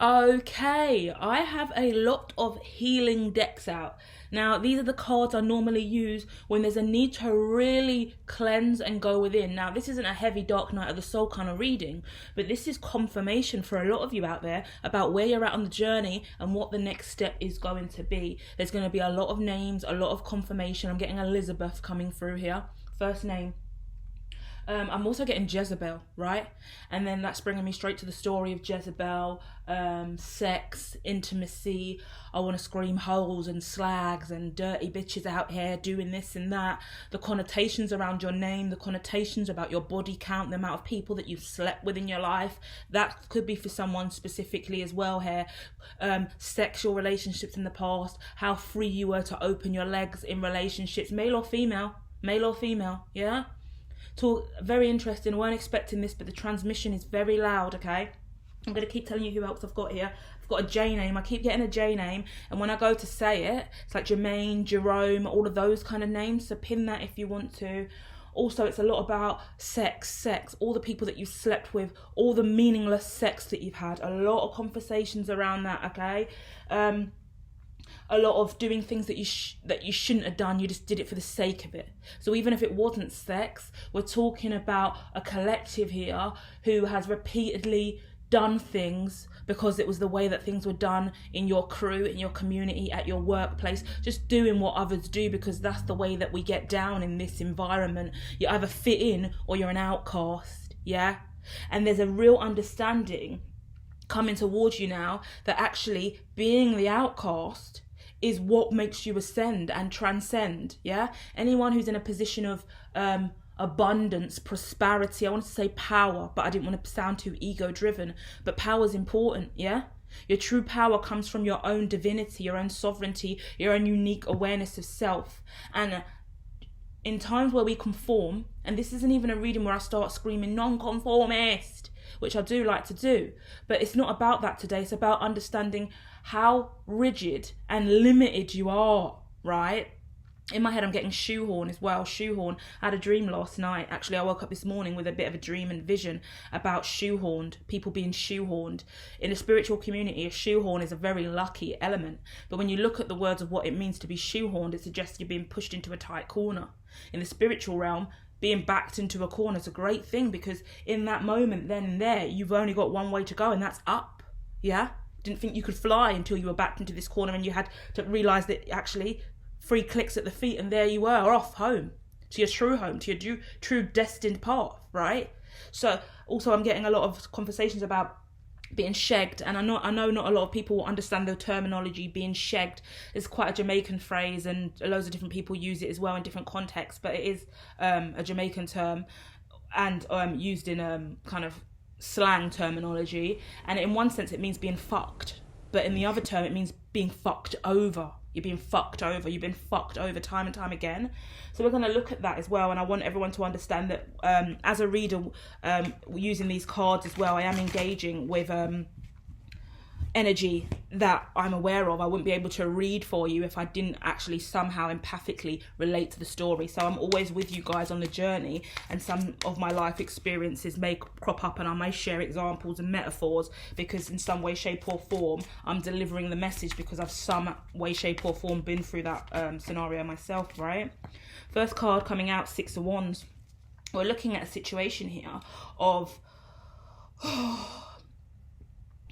Okay, I have a lot of healing decks out. Now, these are the cards I normally use when there's a need to really cleanse and go within. Now, this isn't a heavy Dark Night of the Soul kind of reading, but this is confirmation for a lot of you out there about where you're at on the journey and what the next step is going to be. There's going to be a lot of names, a lot of confirmation. I'm getting Elizabeth coming through here. First name. I'm also getting Jezebel, right? And then that's bringing me straight to the story of Jezebel, sex, intimacy. I want to scream holes and slags and dirty bitches out here doing this and that. The connotations around your name, the connotations about your body count, the amount of people that you've slept with in your life. That could be for someone specifically as well here. Sexual relationships in the past, how free you were to open your legs in relationships, male or female, yeah? Very interesting. I weren't expecting this, but the transmission is very loud, okay? I'm going to keep telling you who else I've got here. I've got a J name. I keep getting a J name, and when I go to say it, it's like Jermaine, Jerome, all of those kind of names, so pin that if you want to. Also, it's a lot about sex, all the people that you've slept with, all the meaningless sex that you've had. A lot of conversations around that, okay? A lot of doing things that you shouldn't have done. You just did it for the sake of it. So even if it wasn't sex, we're talking about a collective here who has repeatedly done things because it was the way that things were done in your crew, in your community, at your workplace, just doing what others do because that's the way that we get down in this environment. You either fit in or you're an outcast, yeah? And there's a real understanding coming towards you now that actually being the outcast is what makes you ascend and transcend, yeah? Anyone who's in a position of abundance, prosperity, I wanted to say power, but I didn't want to sound too ego-driven, but power is important, yeah? Your true power comes from your own divinity, your own sovereignty, your own unique awareness of self. And in times where we conform, and this isn't even a reading where I start screaming non-conformist, which I do like to do, but it's not about that today. It's about understanding how rigid and limited you are, right? In my head, I'm getting shoehorn as well. Shoehorn. I had a dream last night. Actually, I woke up this morning with a bit of a dream and vision about shoehorned, people being shoehorned. In the spiritual community, a shoehorn is a very lucky element. But when you look at the words of what it means to be shoehorned, it suggests you're being pushed into a tight corner. In the spiritual realm, being backed into a corner is a great thing because in that moment, then and there, you've only got one way to go, and that's up, yeah? Didn't think you could fly until you were backed into this corner and you had to realise that actually 3 clicks at the feet and there you were off home, to your true home, to your true destined path, right? So also I'm getting a lot of conversations about being shagged, and I know not a lot of people will understand the terminology. Being shagged is quite a Jamaican phrase, and loads of different people use it as well in different contexts, but it is a Jamaican term and used in kind of slang terminology, and in one sense it means being fucked, but in the other term it means being fucked over. You're being fucked over. You've been fucked over time and time again. So we're going to look at that as well, and I want everyone to understand that as a reader, using these cards as well, I am engaging with energy that I'm aware of. I wouldn't be able to read for you if I didn't actually somehow empathically relate to the story. So I'm always with you guys on the journey, and some of my life experiences may crop up and I may share examples and metaphors because in some way, shape or form I'm delivering the message because I've some way, shape or form been through that scenario myself, right? First card coming out, 6 of Wands. We're looking at a situation here of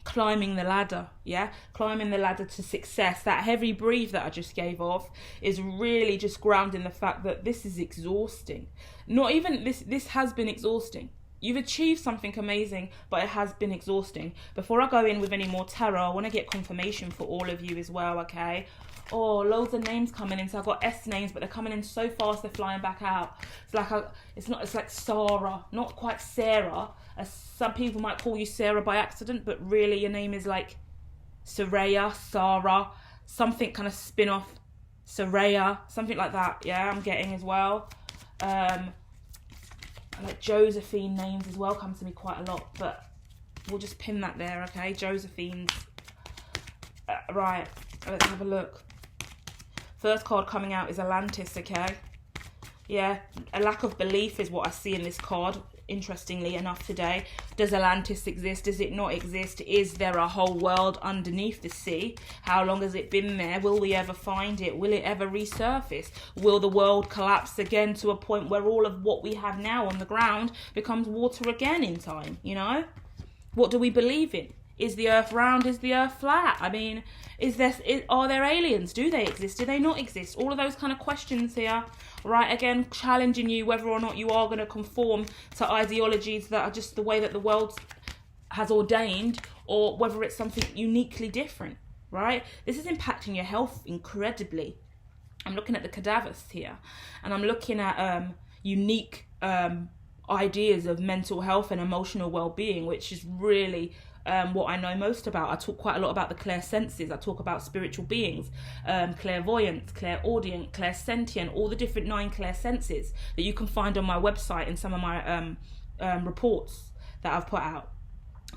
climbing the ladder, yeah? Climbing the ladder to success. That heavy breathe that I just gave off is really just grounding the fact that this is exhausting. Not even, this has been exhausting. You've achieved something amazing, but it has been exhausting. Before I go in with any more tarot, I want to get confirmation for all of you as well, okay? Oh, loads of names coming in. So I've got S names, but they're coming in so fast they're flying back out. It's like Sarah, not quite Sarah. As some people might call you Sarah by accident, but really your name is like Saraya, Sarah, something kind of spin-off, Saraya, something like that. Yeah, I'm getting as well. Like Josephine names as well come to me quite a lot, but we'll just pin that there, okay? Josephine's. Right, let's have a look. First card coming out is Atlantis, okay? Yeah, a lack of belief is what I see in this card. interestingly enough, today. Does Atlantis exist? Does it not exist? Is there a whole world underneath the sea? How long has it been there? Will we ever find it? Will it ever resurface? Will the world collapse again to a point where all of what we have now on the ground becomes water again in time, you know? What do we believe in? Is the earth round? Is the earth flat? I mean, are there aliens? Do they exist? Do they not exist? All of those kind of questions here, right? Again, challenging you whether or not you are going to conform to ideologies that are just the way that the world has ordained, or whether it's something uniquely different, right? This is impacting your health incredibly. I'm looking at the cadavers here, and I'm looking at unique ideas of mental health and emotional well-being, which is really what I know most about. I talk quite a lot about the clairsenses. I talk about spiritual beings, clairvoyance, clairaudient, clairsentient, all the different 9 clairsenses that you can find on my website and some of my reports that I've put out.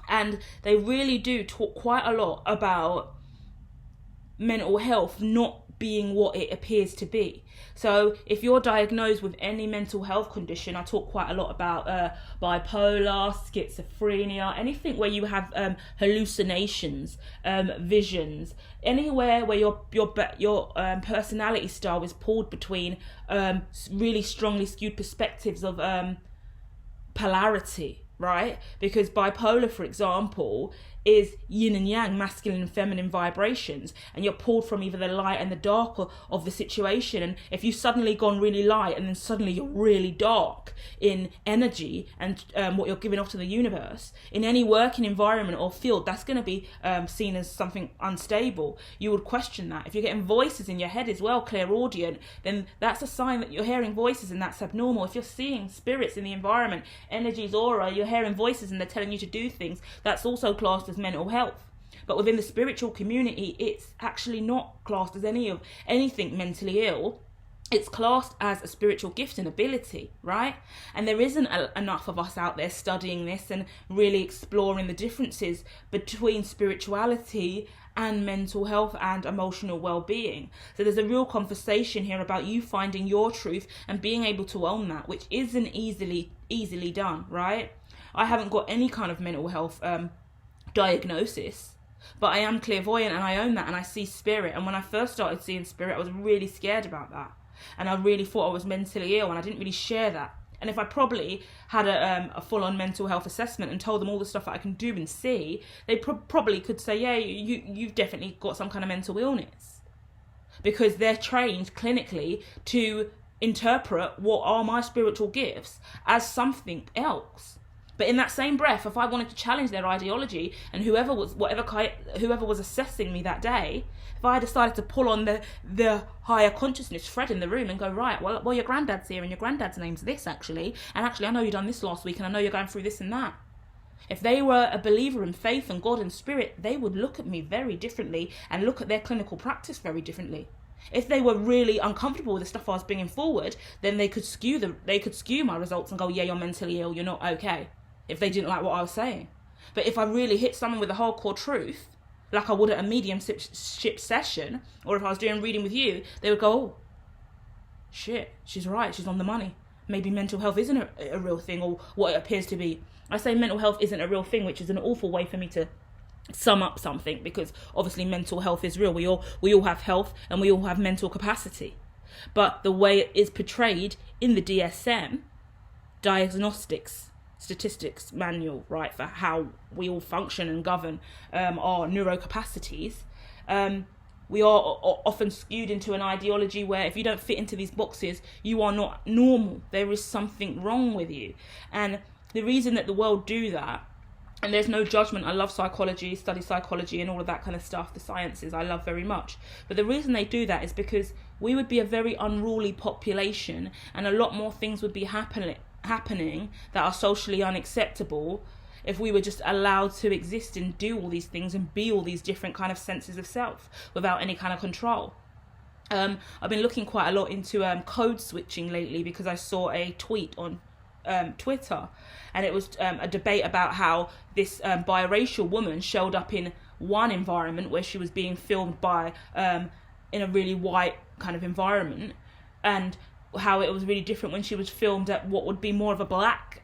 And they really do talk quite a lot about mental health not being what it appears to be. So if you're diagnosed with any mental health condition, I talk quite a lot about bipolar, schizophrenia, anything where you have hallucinations, visions, anywhere where your personality style is pulled between really strongly skewed perspectives of polarity, right? Because bipolar, for example, is yin and yang, masculine and feminine vibrations, and you're pulled from either the light and the dark of the situation. And if you've suddenly gone really light and then suddenly you're really dark in energy and what you're giving off to the universe, in any working environment or field, that's going to be seen as something unstable. You would question that. If you're getting voices in your head as well, clairaudient, then that's a sign that you're hearing voices, and that's abnormal. If you're seeing spirits in the environment, energies, aura, you're hearing voices and they're telling you to do things, that's also classed as mental health. But within the spiritual community, it's actually not classed as anything mentally ill. It's classed as a spiritual gift and ability, right? And there isn't enough of us out there studying this and really exploring the differences between spirituality and mental health and emotional well-being. So there's a real conversation here about you finding your truth and being able to own that, which isn't easily done, right? I haven't got any kind of mental health diagnosis, but I am clairvoyant and I own that, and I see spirit. And when I first started seeing spirit, I was really scared about that, and I really thought I was mentally ill, and I didn't really share that. And if I probably had a full-on mental health assessment and told them all the stuff that I can do and see, they probably could say, yeah, you've definitely got some kind of mental illness, because they're trained clinically to interpret what are my spiritual gifts as something else. But in that same breath, if I wanted to challenge their ideology, and whoever was assessing me that day, if I decided to pull on the higher consciousness thread in the room and go, right, well, your granddad's here and your granddad's name's this actually, and actually I know you've done this last week and I know you're going through this and that. If they were a believer in faith and God and spirit, they would look at me very differently and look at their clinical practice very differently. If they were really uncomfortable with the stuff I was bringing forward, then they could skew my results and go, yeah, you're mentally ill, you're not okay, if they didn't like what I was saying. But if I really hit someone with a hardcore truth, like I would at a mediumship session, or if I was doing reading with you, they would go, oh, shit, she's right, she's on the money. Maybe mental health isn't a real thing, or what it appears to be. I say mental health isn't a real thing, which is an awful way for me to sum up something, because obviously mental health is real. We all have health and we all have mental capacity. But the way it is portrayed in the DSM, diagnostics statistics manual, right, for how we all function and govern our neurocapacities, we are often skewed into an ideology where if you don't fit into these boxes, you are not normal. There is something wrong with you. And the reason that the world do that, and there's no judgment, I love psychology, study psychology and all of that kind of stuff, the sciences I love very much, but the reason they do that is because we would be a very unruly population, and a lot more things would be happening that are socially unacceptable if we were just allowed to exist and do all these things and be all these different kind of senses of self without any kind of control. I've been looking quite a lot into code switching lately, because I saw a tweet on Twitter, and it was a debate about how this biracial woman showed up in one environment where she was being filmed by in a really white kind of environment, and how it was really different when she was filmed at what would be more of a black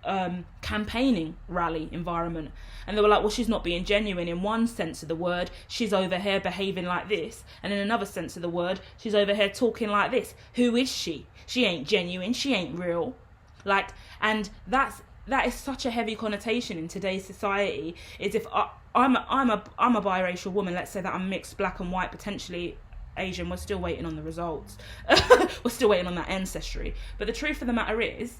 campaigning rally environment. And they were like, well, she's not being genuine in one sense of the word. She's over here behaving like this. And in another sense of the word, she's over here talking like this. Who is she? She ain't genuine. She ain't real. Like, and that is such a heavy connotation in today's society. Is if I'm a biracial woman, let's say that I'm mixed, black and white, potentially Asian, we're still waiting on the results. We're still waiting on that ancestry. But the truth of the matter is,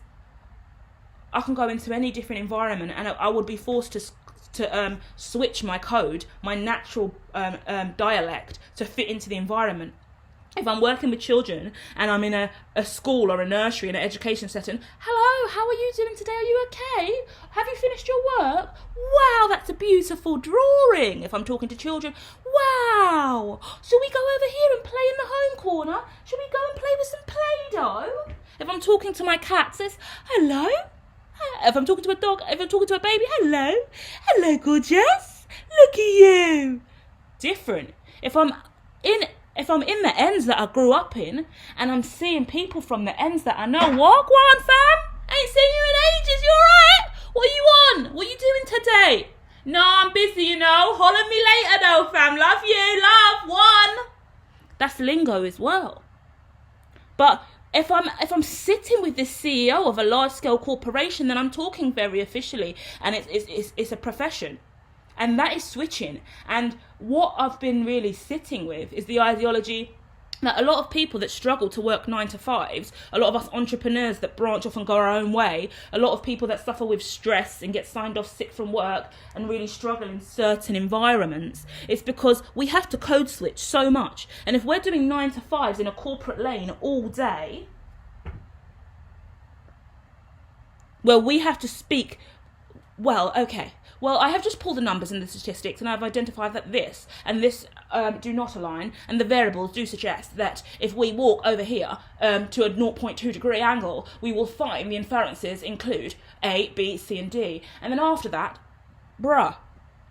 I can go into any different environment and I would be forced to switch my code, my natural dialect, to fit into the environment. If I'm working with children and I'm in a school or a nursery, in an education setting, hello, how are you doing today? Are you okay? Have you finished your work? Wow, that's a beautiful drawing. If I'm talking to children, wow, shall we go over here and play in the home corner? Shall we go and play with some Play-Doh? If I'm talking to my cat, says, hello. If I'm talking to a dog, if I'm talking to a baby, hello. Hello, gorgeous. Look at you. Different. If I'm in the ends that I grew up in, and I'm seeing people from the ends that I know, walk on, fam. Ain't seen you in ages. You alright? What are you on? What are you doing today? No, I'm busy, you know. Holler me later though, fam. Love you. Love. One. That's lingo as well. But if I'm sitting with this CEO of a large scale corporation, then I'm talking very officially, and it's a profession. And that is switching. And what I've been really sitting with is the ideology that a lot of people that struggle to work 9 to 5s, a lot of us entrepreneurs that branch off and go our own way, a lot of people that suffer with stress and get signed off sick from work and really struggle in certain environments, it's because we have to code switch so much. And if we're doing 9 to 5s in a corporate lane all day, well, we have to speak, well, okay. Well, I have just pulled the numbers and the statistics, and I've identified that this and this do not align, and the variables do suggest that if we walk over here to a 0.2 degree angle, we will find the inferences include A, B, C, and D. And then after that, bruh,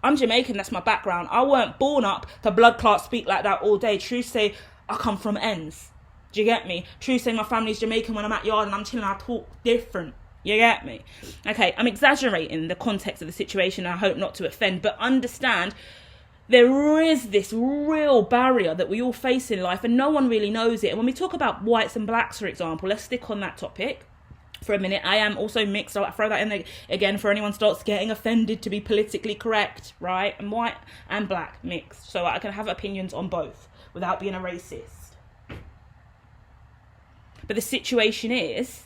I'm Jamaican, that's my background. I weren't born up to blood clot speak like that all day. True say, I come from ends. Do you get me? True say, my family's Jamaican when I'm at yard and I'm chilling, I talk different. You get me? Okay, I'm exaggerating the context of the situation. I hope not to offend, but understand there is this real barrier that we all face in life and no one really knows it. And when we talk about whites and blacks, for example, let's stick on that topic for a minute. I am also mixed. I'll throw that in there again for anyone starts getting offended, to be politically correct, right? I'm white and black mixed, so I can have opinions on both without being a racist. But the situation is,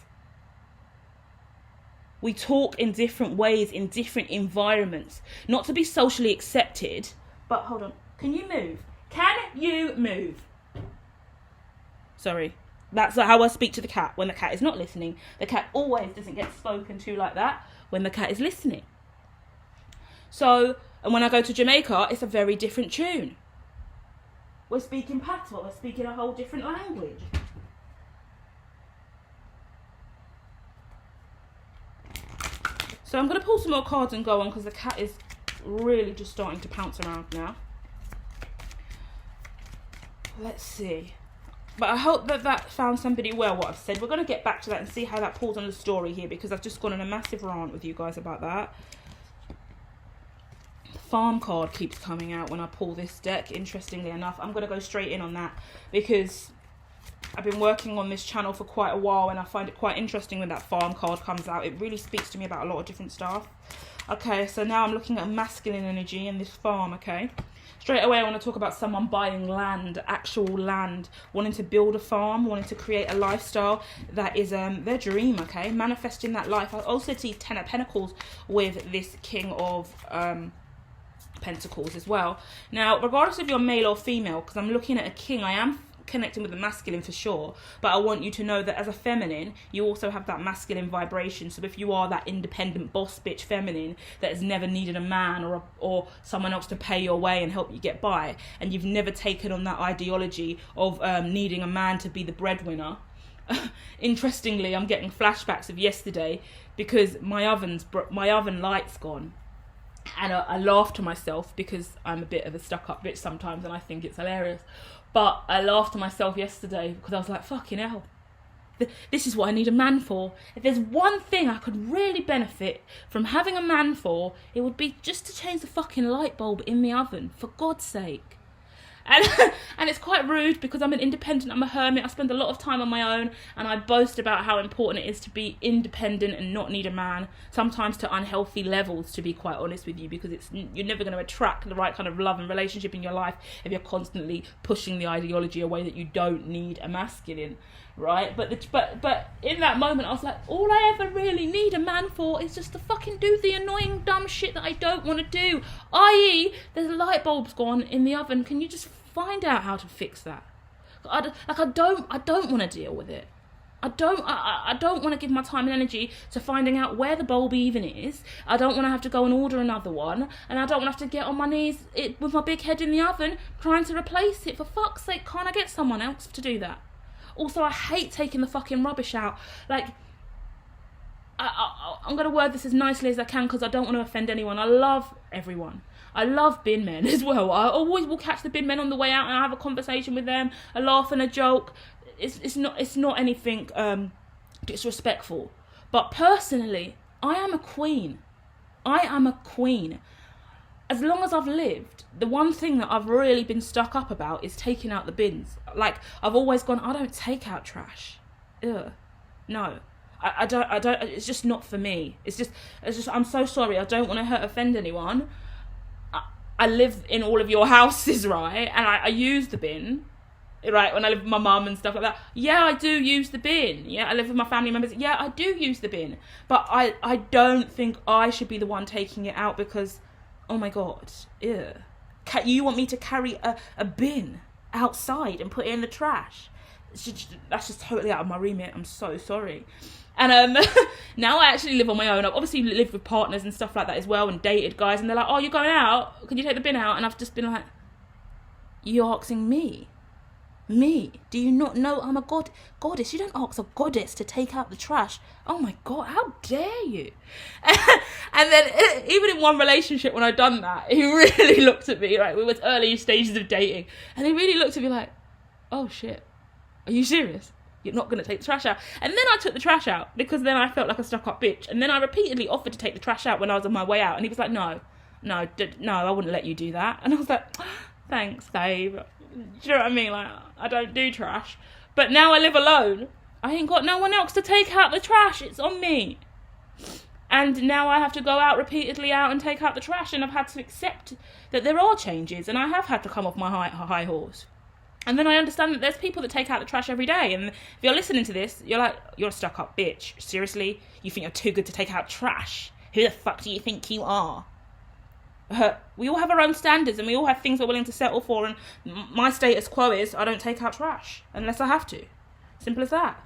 we talk in different ways, in different environments. Not to be socially accepted, but hold on. Can you move? Can you move? Sorry. That's how I speak to the cat when the cat is not listening. The cat always doesn't get spoken to like that when the cat is listening. So, and when I go to Jamaica, it's a very different tune. We're speaking patois. We're speaking a whole different language. So I'm going to pull some more cards and go on because the cat is really just starting to pounce around now. Let's see. But I hope that found somebody well what I've said. We're going to get back to that and see how that pulls on the story here, because I've just gone on a massive rant with you guys about that. The farm card keeps coming out when I pull this deck, interestingly enough. I'm going to go straight in on that because I've been working on this channel for quite a while and I find it quite interesting when that farm card comes out. It really speaks to me about a lot of different stuff. Okay, so now I'm looking at masculine energy in this farm, okay? Straight away I want to talk about someone buying land, actual land, wanting to build a farm, wanting to create a lifestyle that is their dream, okay? Manifesting that life. I also see Ten of Pentacles with this King of Pentacles as well. Now, regardless if you're male or female, because I'm looking at a king, I am connecting with the masculine for sure, but I want you to know that as a feminine you also have that masculine vibration. So if you are that independent boss bitch feminine that has never needed a man or someone else to pay your way and help you get by, and you've never taken on that ideology of needing a man to be the breadwinner, interestingly I'm getting flashbacks of yesterday because my oven light's gone. And I laugh to myself because I'm a bit of a stuck-up bitch sometimes and I think it's hilarious. But I laughed to myself yesterday because I was like, fucking hell. This is what I need a man for. If there's one thing I could really benefit from having a man for, it would be just to change the fucking light bulb in the oven, for God's sake. And and it's quite rude because I'm an independent, I'm a hermit, I spend a lot of time on my own, and I boast about how important it is to be independent and not need a man, sometimes to unhealthy levels, to be quite honest with you, because you're never going to attract the right kind of love and relationship in your life if you're constantly pushing the ideology away that you don't need a masculine, right? But in that moment I was like, all I ever really need a man for is just to fucking do the annoying dumb shit that I don't want to do, i.e. there's a light bulb's gone in the oven, can you just find out how to fix that? I don't want to deal with it. I don't want to give my time and energy to finding out where the bulb even is. I don't want to have to go and order another one, and I don't want to have to get on my knees with my big head in the oven trying to replace it. For fuck's sake, can't I get someone else to do that? Also, I hate taking the fucking rubbish out. Like, I'm going to word this as nicely as I can because I don't want to offend anyone. I love everyone. I love bin men as well. I always will catch the bin men on the way out and I have a conversation with them, a laugh and a joke. It's not anything disrespectful. But personally, I am a queen. I am a queen. As long as I've lived, the one thing that I've really been stuck up about is taking out the bins. Like, I've always gone, I don't take out trash. Ugh. No. I don't, it's just not for me. It's just, I'm so sorry. I don't want to offend anyone. I live in all of your houses, right? And I use the bin, right? When I live with my mum and stuff like that. Yeah, I do use the bin. Yeah, I live with my family members. Yeah, I do use the bin. But I don't think I should be the one taking it out because, oh my God, ew. You want me to carry a bin outside and put it in the trash? That's just totally out of my remit. I'm so sorry. And now I actually live on my own. I've obviously lived with partners and stuff like that as well, and dated guys, and they're like, oh, you're going out? Can you take the bin out? And I've just been like, you're asking me? Me? Do you not know I'm a goddess? You don't ask a goddess to take out the trash. Oh my God, how dare you? And then even in one relationship when I'd done that, he really looked at me, right? We were early stages of dating, and he really looked at me like, oh shit, are you serious? You're not going to take the trash out? And then I took the trash out because then I felt like a stuck-up bitch. And then I repeatedly offered to take the trash out when I was on my way out. And he was like, no, I wouldn't let you do that. And I was like, thanks, babe. Do you know what I mean? Like, I don't do trash. But now I live alone. I ain't got no one else to take out the trash. It's on me. And now I have to go out repeatedly out and take out the trash. And I've had to accept that there are changes. And I have had to come off my high horse. And then I understand that there's people that take out the trash every day. And if you're listening to this, you're like, you're a stuck-up bitch. Seriously? You think you're too good to take out trash? Who the fuck do you think you are? We all have our own standards and we all have things we're willing to settle for. And my status quo is I don't take out trash unless I have to. Simple as that.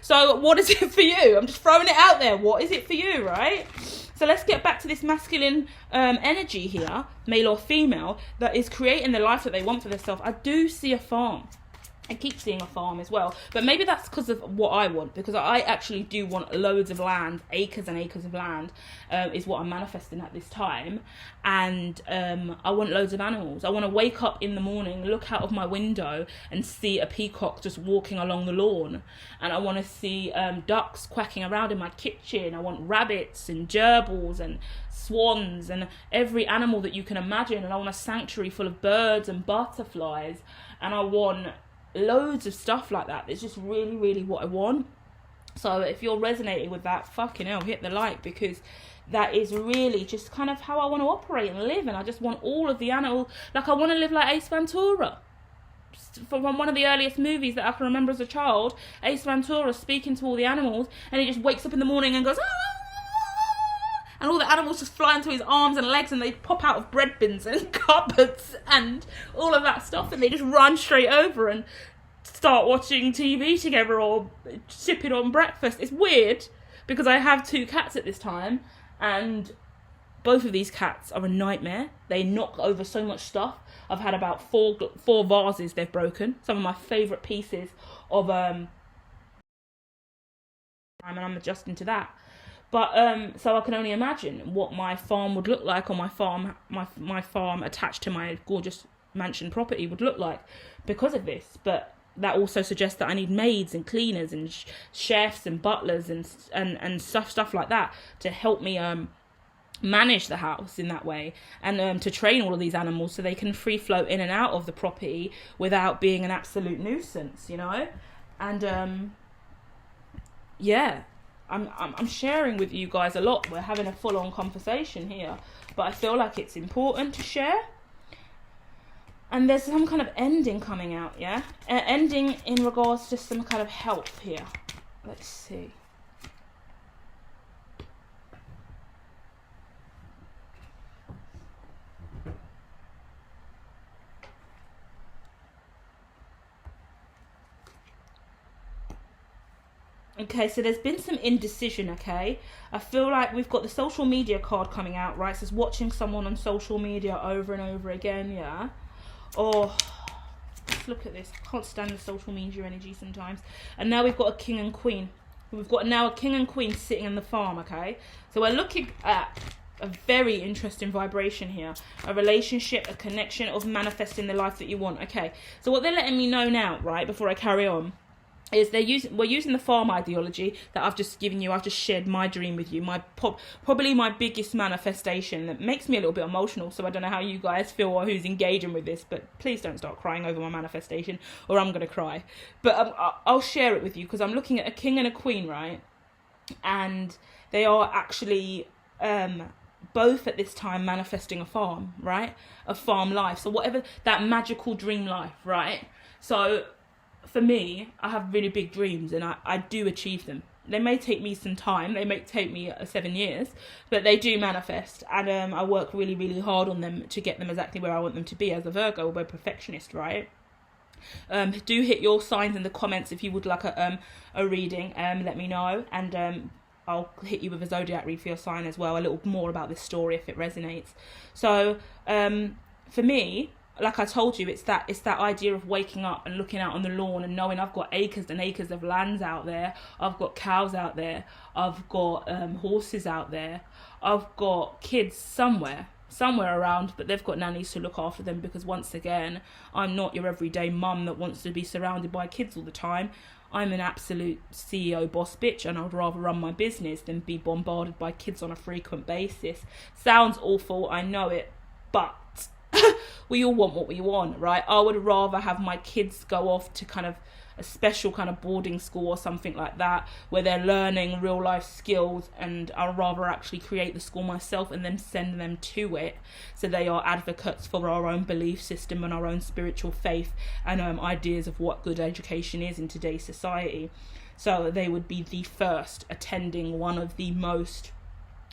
So what is it for you? I'm just throwing it out there. What is it for you, right? So let's get back to this masculine energy here, male or female, that is creating the life that they want for themselves. I do see a farm. I keep seeing a farm as well. But maybe that's because of what I want. Because I actually do want loads of land, acres and acres of land, is what I'm manifesting at this time. And I want loads of animals. I want to wake up in the morning, look out of my window and see a peacock just walking along the lawn. And I want to see ducks quacking around in my kitchen. I want rabbits and gerbils and swans and every animal that you can imagine. And I want a sanctuary full of birds and butterflies. And I want loads of stuff like that. It's just really, really what I want. So if you're resonating with that, fucking hell, hit the like, because that is really just kind of how I want to operate and live. And I just want all of the animals. Like, I want to live like Ace Ventura. From one of the earliest movies that I can remember as a child, Ace Ventura speaking to all the animals, and he just wakes up in the morning and goes, and all the animals just fly into his arms and legs, and they pop out of bread bins and cupboards and all of that stuff, and they just run straight over and start watching TV together or sipping on breakfast. It's weird because I have 2 cats at this time, and both of these cats are a nightmare. They knock over so much stuff. I've had about 4 vases they've broken. Some of my favourite pieces of and I'm adjusting to that. But so I can only imagine what my farm would look like, or my farm attached to my gorgeous mansion property would look like because of this. But that also suggests that I need maids and cleaners and chefs and butlers and stuff like that to help me manage the house in that way, and to train all of these animals so they can free float in and out of the property without being an absolute nuisance, you know. And yeah, I'm sharing with you guys a lot. We're having a full-on conversation here, but I feel like it's important to share. And there's some kind of ending coming out, yeah? Ending in regards to some kind of health here. Let's see. Okay, so there's been some indecision, okay? I feel like we've got the social media card coming out, right? So it's watching someone on social media over and over again, yeah? Oh, let's look at this. I can't stand the social media energy sometimes. And now we've got a king and queen. We've got now a king and queen sitting in the farm, okay? So we're looking at a very interesting vibration here. A relationship, a connection of manifesting the life that you want. Okay, so what they're letting me know now, right, before I carry on, is we're using the farm ideology that I've just given you. I've just shared my dream with you, probably my biggest manifestation that makes me a little bit emotional. So I don't know how you guys feel or who's engaging with this, but please don't start crying over my manifestation or I'm gonna cry. But I'll share it with you because I'm looking at a king and a queen, right? And they are actually both at this time manifesting a farm, right? A farm life. So whatever that magical dream life, right? So for me, I have really big dreams and I do achieve them. They may take me some time. They may take me 7 years, but they do manifest. And I work really, really hard on them to get them exactly where I want them to be. As a Virgo, we're perfectionist, right? Do hit your signs in the comments if you would like a reading. Let me know. And I'll hit you with a zodiac read for your sign as well. A little more about this story if it resonates. So for me, like I told you, it's that idea of waking up and looking out on the lawn and knowing I've got acres and acres of lands out there. I've got cows out there. I've got horses out there. I've got kids somewhere around, but they've got nannies to look after them because once again, I'm not your everyday mum that wants to be surrounded by kids all the time. I'm an absolute CEO boss bitch and I'd rather run my business than be bombarded by kids on a frequent basis. Sounds awful, I know it, but we all want what we want, right? I would rather have my kids go off to kind of a special kind of boarding school or something like that where they're learning real life skills, and I'd rather actually create the school myself and then send them to it so they are advocates for our own belief system and our own spiritual faith and ideas of what good education is in today's society. So they would be the first attending one of the most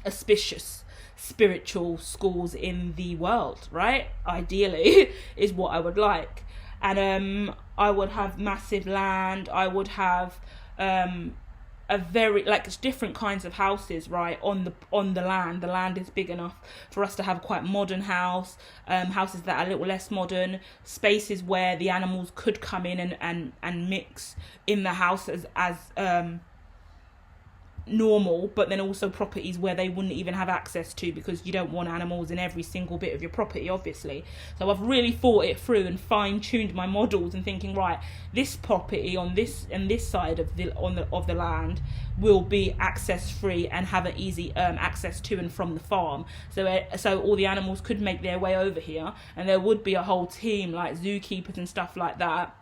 auspicious spiritual schools in the world, right? Ideally is what I would like. And I would have massive land. I would have a very different kinds of houses, right, on the land. The land is big enough for us to have quite modern houses that are a little less modern, spaces where the animals could come in and mix in the house as normal, but then also properties where they wouldn't even have access to, because you don't want animals in every single bit of your property, obviously. So I've really thought it through and fine-tuned my models and thinking, right, this property on this side of the land will be access free and have an easy access to and from the farm, so all the animals could make their way over here, and there would be a whole team like zookeepers and stuff like that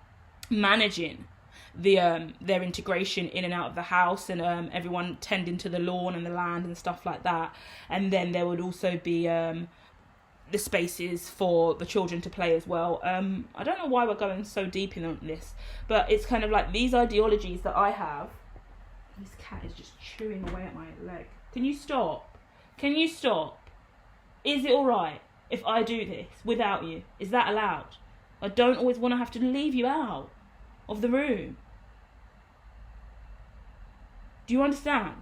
managing their integration in and out of the house, and everyone tending to the lawn and the land and stuff like that. And then there would also be the spaces for the children to play as well. I don't know why we're going so deep in on this, but it's kind of like these ideologies that I have. This cat is just chewing away at my leg. Can you stop? Is it alright if I do this without you? Is that allowed? I don't always want to have to leave you out of the room. Do you understand?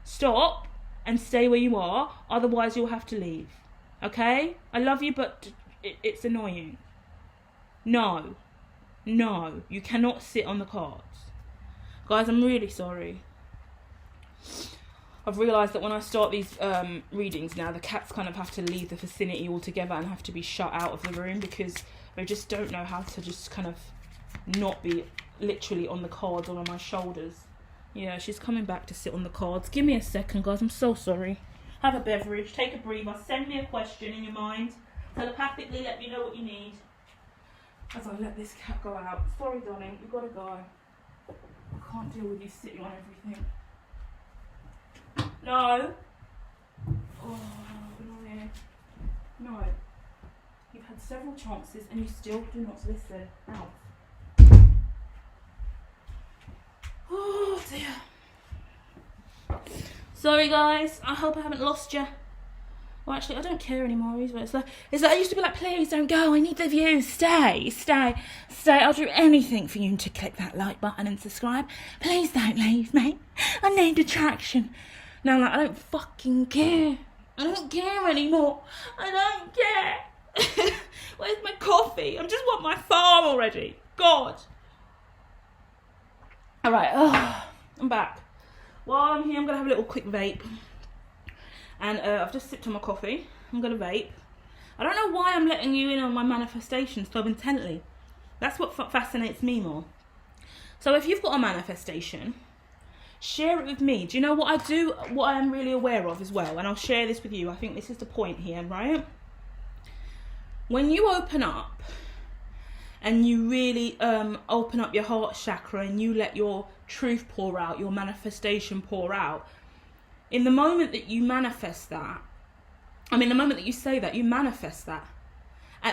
Stop and stay where you are, otherwise you'll have to leave. Okay? I love you, but it's annoying. No, you cannot sit on the cards. Guys, I'm really sorry. I've realised that when I start these readings now, the cats kind of have to leave the vicinity altogether and have to be shut out of the room because they just don't know how to just kind of not be literally on the cards or on my shoulders. Yeah, she's coming back to sit on the cards. Give me a second, guys. I'm so sorry. Have a beverage, take a breather, send me a question in your mind. Telepathically let me know what you need. As I let this cat go out. Sorry, darling, you've got to go. I can't deal with you sitting on everything. No. Oh, annoying. No. You've had several chances and you still do not listen. Out. Oh dear. Sorry guys, I hope I haven't lost you. Well, actually, I don't care anymore either. It's like I used to be like, please don't go. I need the views. Stay. I'll do anything for you to click that like button and subscribe. Please don't leave me. I need attraction. Now, like, I don't fucking care. I don't care anymore. I don't care. Where's my coffee? I just want my farm already. God. All right. I'm back. While I'm here, I'm gonna have a little quick vape. And I've just sipped on my coffee. I'm going to vape. I don't know why I'm letting you in on my manifestations so intently. That's what fascinates me more. So if you've got a manifestation, share it with me. Do you know what I do? What I am really aware of as well. And I'll share this with you. I think this is the point here, right? When you open up and you really open up your heart chakra and you let your truth pour out, your manifestation pour out, in the moment that you manifest that, the moment that you say that, you manifest that.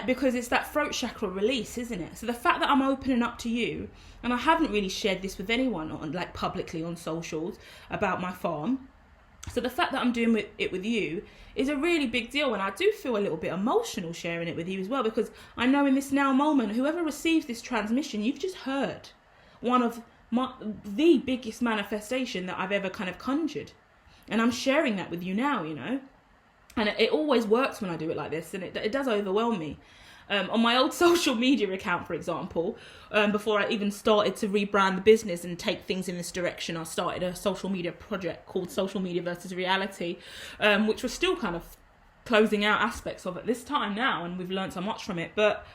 Because it's that throat chakra release, isn't it? So the fact that I'm opening up to you, and I haven't really shared this with anyone on, like, publicly on socials about my farm. So the fact that I'm doing it with you is a really big deal. And I do feel a little bit emotional sharing it with you as well, because I know in this now moment, whoever receives this transmission, you've just heard one of the biggest manifestation that I've ever kind of conjured. And I'm sharing that with you now, you know. And it always works when I do it like this. And it does overwhelm me. On my old social media account, for example, before I even started to rebrand the business and take things in this direction, I started a social media project called Social Media versus Reality, which was still kind of closing out aspects of it this time now. And we've learned so much from it. But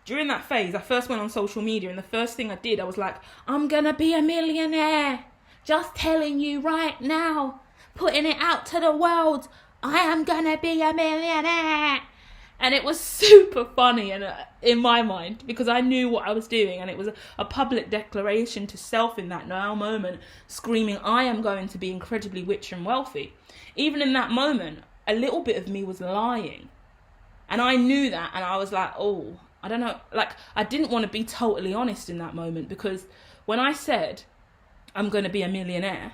during that phase, I first went on social media. And the first thing I did, I was like, I'm going to be a millionaire. Just telling you right now, putting it out to the world, I am gonna be a millionaire. And it was super funny and in my mind, because I knew what I was doing, and it was a public declaration to self in that now moment, screaming, I am going to be incredibly rich and wealthy. Even in that moment, a little bit of me was lying. And I knew that, and I was like, oh, I don't know, like, I didn't want to be totally honest in that moment, because when I said, I'm going to be a millionaire,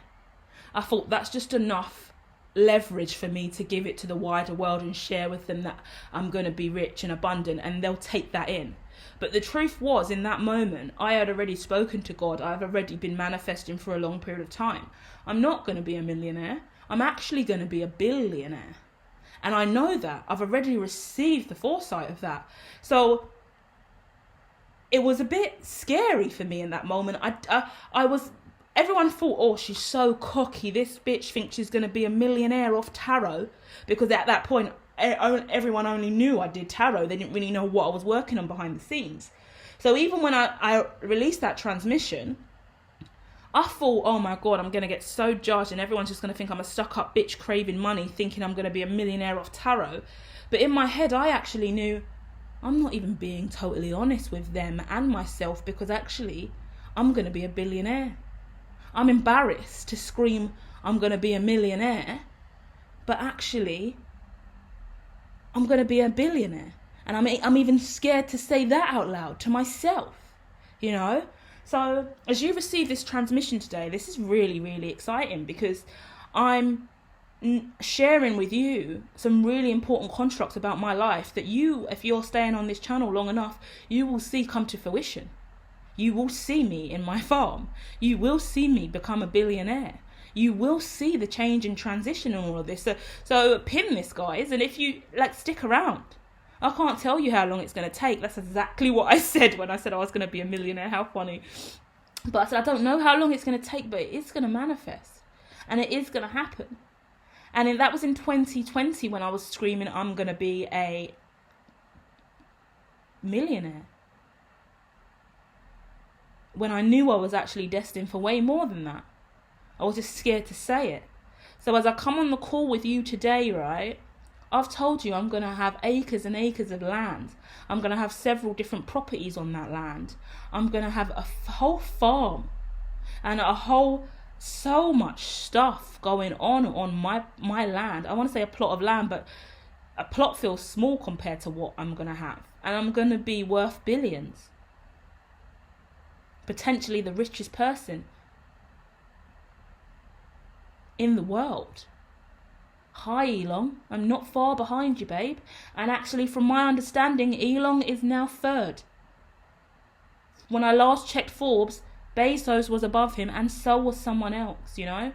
I thought that's just enough leverage for me to give it to the wider world and share with them that I'm going to be rich and abundant, and they'll take that in. But the truth was, in that moment, I had already spoken to God. I've already been manifesting for a long period of time. I'm not going to be a millionaire. I'm actually going to be a billionaire. And I know that. I've already received the foresight of that. So it was a bit scary for me in that moment. Everyone thought, oh, she's so cocky. This bitch thinks she's going to be a millionaire off tarot. Because at that point, everyone only knew I did tarot. They didn't really know what I was working on behind the scenes. So even when I released that transmission, I thought, oh my God, I'm going to get so judged and everyone's just going to think I'm a stuck-up bitch craving money, thinking I'm going to be a millionaire off tarot. But in my head, I actually knew I'm not even being totally honest with them and myself, because actually I'm going to be a billionaire. I'm embarrassed to scream I'm going to be a millionaire, but actually I'm going to be a billionaire. And I'm even scared to say that out loud to myself, you know? So as you receive this transmission today, this is really, really exciting, because I'm sharing with you some really important constructs about my life that you, if you're staying on this channel long enough, you will see come to fruition. You will see me in my farm. You will see me become a billionaire. You will see the change and transition and all of this. So pin this, guys. And if you stick around, I can't tell you how long it's going to take. That's exactly what I said when I said I was going to be a millionaire. How funny. But I said, I don't know how long it's going to take, but it is going to manifest. And it is going to happen. And that was in 2020 when I was screaming, I'm going to be a millionaire. when I knew I was actually destined for way more than that. I was just scared to say it. So as I come on the call with you today, right, I've told you I'm going to have acres and acres of land. I'm going to have several different properties on that land. I'm going to have a whole farm and so much stuff going on my land. I want to say a plot of land, but a plot feels small compared to what I'm going to have. And I'm going to be worth billions. Potentially the richest person in the world. Hi Elon, I'm not far behind you, babe. And actually, from my understanding, Elon is now third. When I last checked Forbes, Bezos was above him, and so was someone else, you know.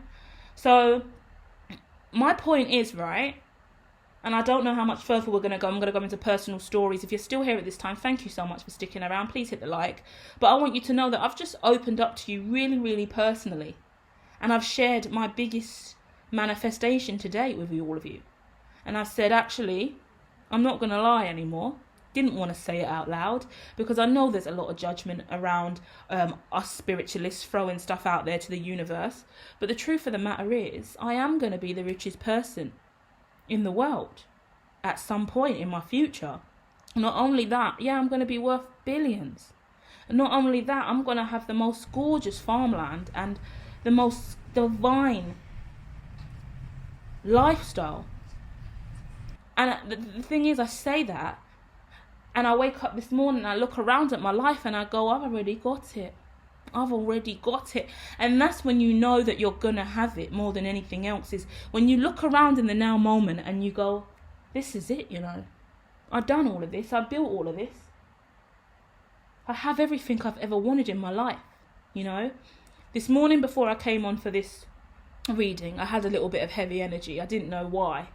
So my point is, right, and I don't know how much further we're going to go. I'm going to go into personal stories. If you're still here at this time, thank you so much for sticking around. Please hit the like. But I want you to know that I've just opened up to you really, really personally. And I've shared my biggest manifestation to date with all of you. And I've said, actually, I'm not going to lie anymore. Didn't want to say it out loud because I know there's a lot of judgment around us spiritualists throwing stuff out there to the universe. But the truth of the matter is, I am going to be the richest person in the world at some point in my future. Not only that, I'm going to be worth billions. And not only that, I'm going to have the most gorgeous farmland and the most divine lifestyle. And the thing is, I say that and I wake up this morning and I look around at my life and I go, I've already got it. And that's when you know that you're gonna have it more than anything else, is when you look around in the now moment and you go, this is it, you know. I've done all of this, I've built all of this. I have everything I've ever wanted in my life, you know. This morning before I came on for this reading, I had a little bit of heavy energy. I didn't know why.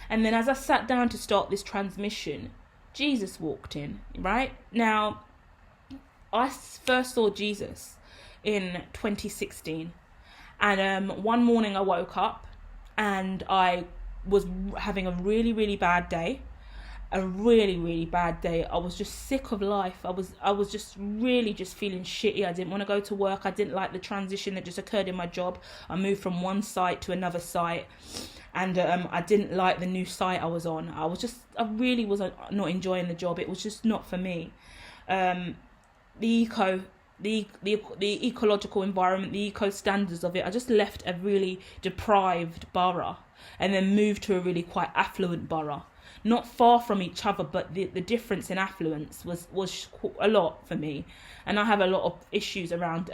And then as I sat down to start this transmission, Jesus walked in, right? Now, I first saw Jesus in 2016. And one morning I woke up and I was having a really, really bad day. A really, really bad day. I was just sick of life. I was just really just feeling shitty. I didn't want to go to work. I didn't like the transition that just occurred in my job. I moved from one site to another site. And I didn't like the new site I was on. I really was not enjoying the job. It was just not for me. The ecological environment, the eco standards of it, I just left a really deprived borough and then moved to a really quite affluent borough. Not far from each other, but the difference in affluence was a lot for me. And I have a lot of issues around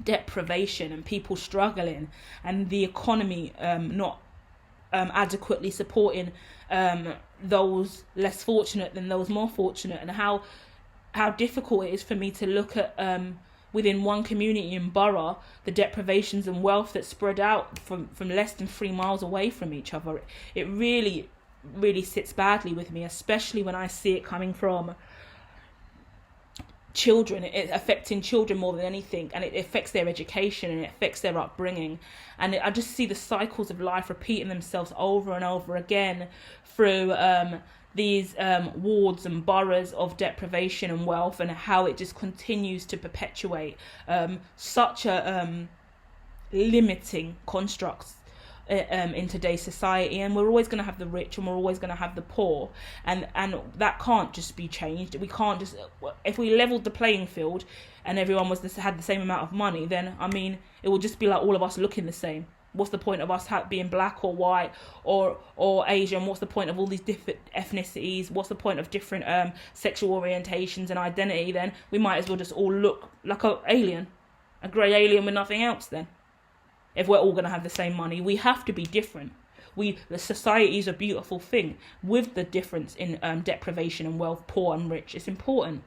deprivation and people struggling and the economy not adequately supporting those less fortunate than those more fortunate, and how difficult it is for me to look at within one community and borough the deprivations and wealth that's spread out from less than 3 miles away from each other. It really sits badly with me, especially when I see it coming from children. It affecting children more than anything, and it affects their education and it affects their upbringing. And I just see the cycles of life repeating themselves over and over again through these wards and boroughs of deprivation and wealth, and how it just continues to perpetuate such a limiting constructs in today's society. And we're always going to have the rich and we're always going to have the poor, and that can't just be changed. We can't just, if we leveled the playing field and everyone had the same amount of money, then I mean it will just be like all of us looking the same. What's the point of us being black or white or Asian? What's the point of all these different ethnicities? What's the point of different sexual orientations and identity? Then we might as well just all look like a grey alien with nothing else then. If we're all going to have the same money, we have to be different. The society is a beautiful thing with the difference in deprivation and wealth, poor and rich. It's important.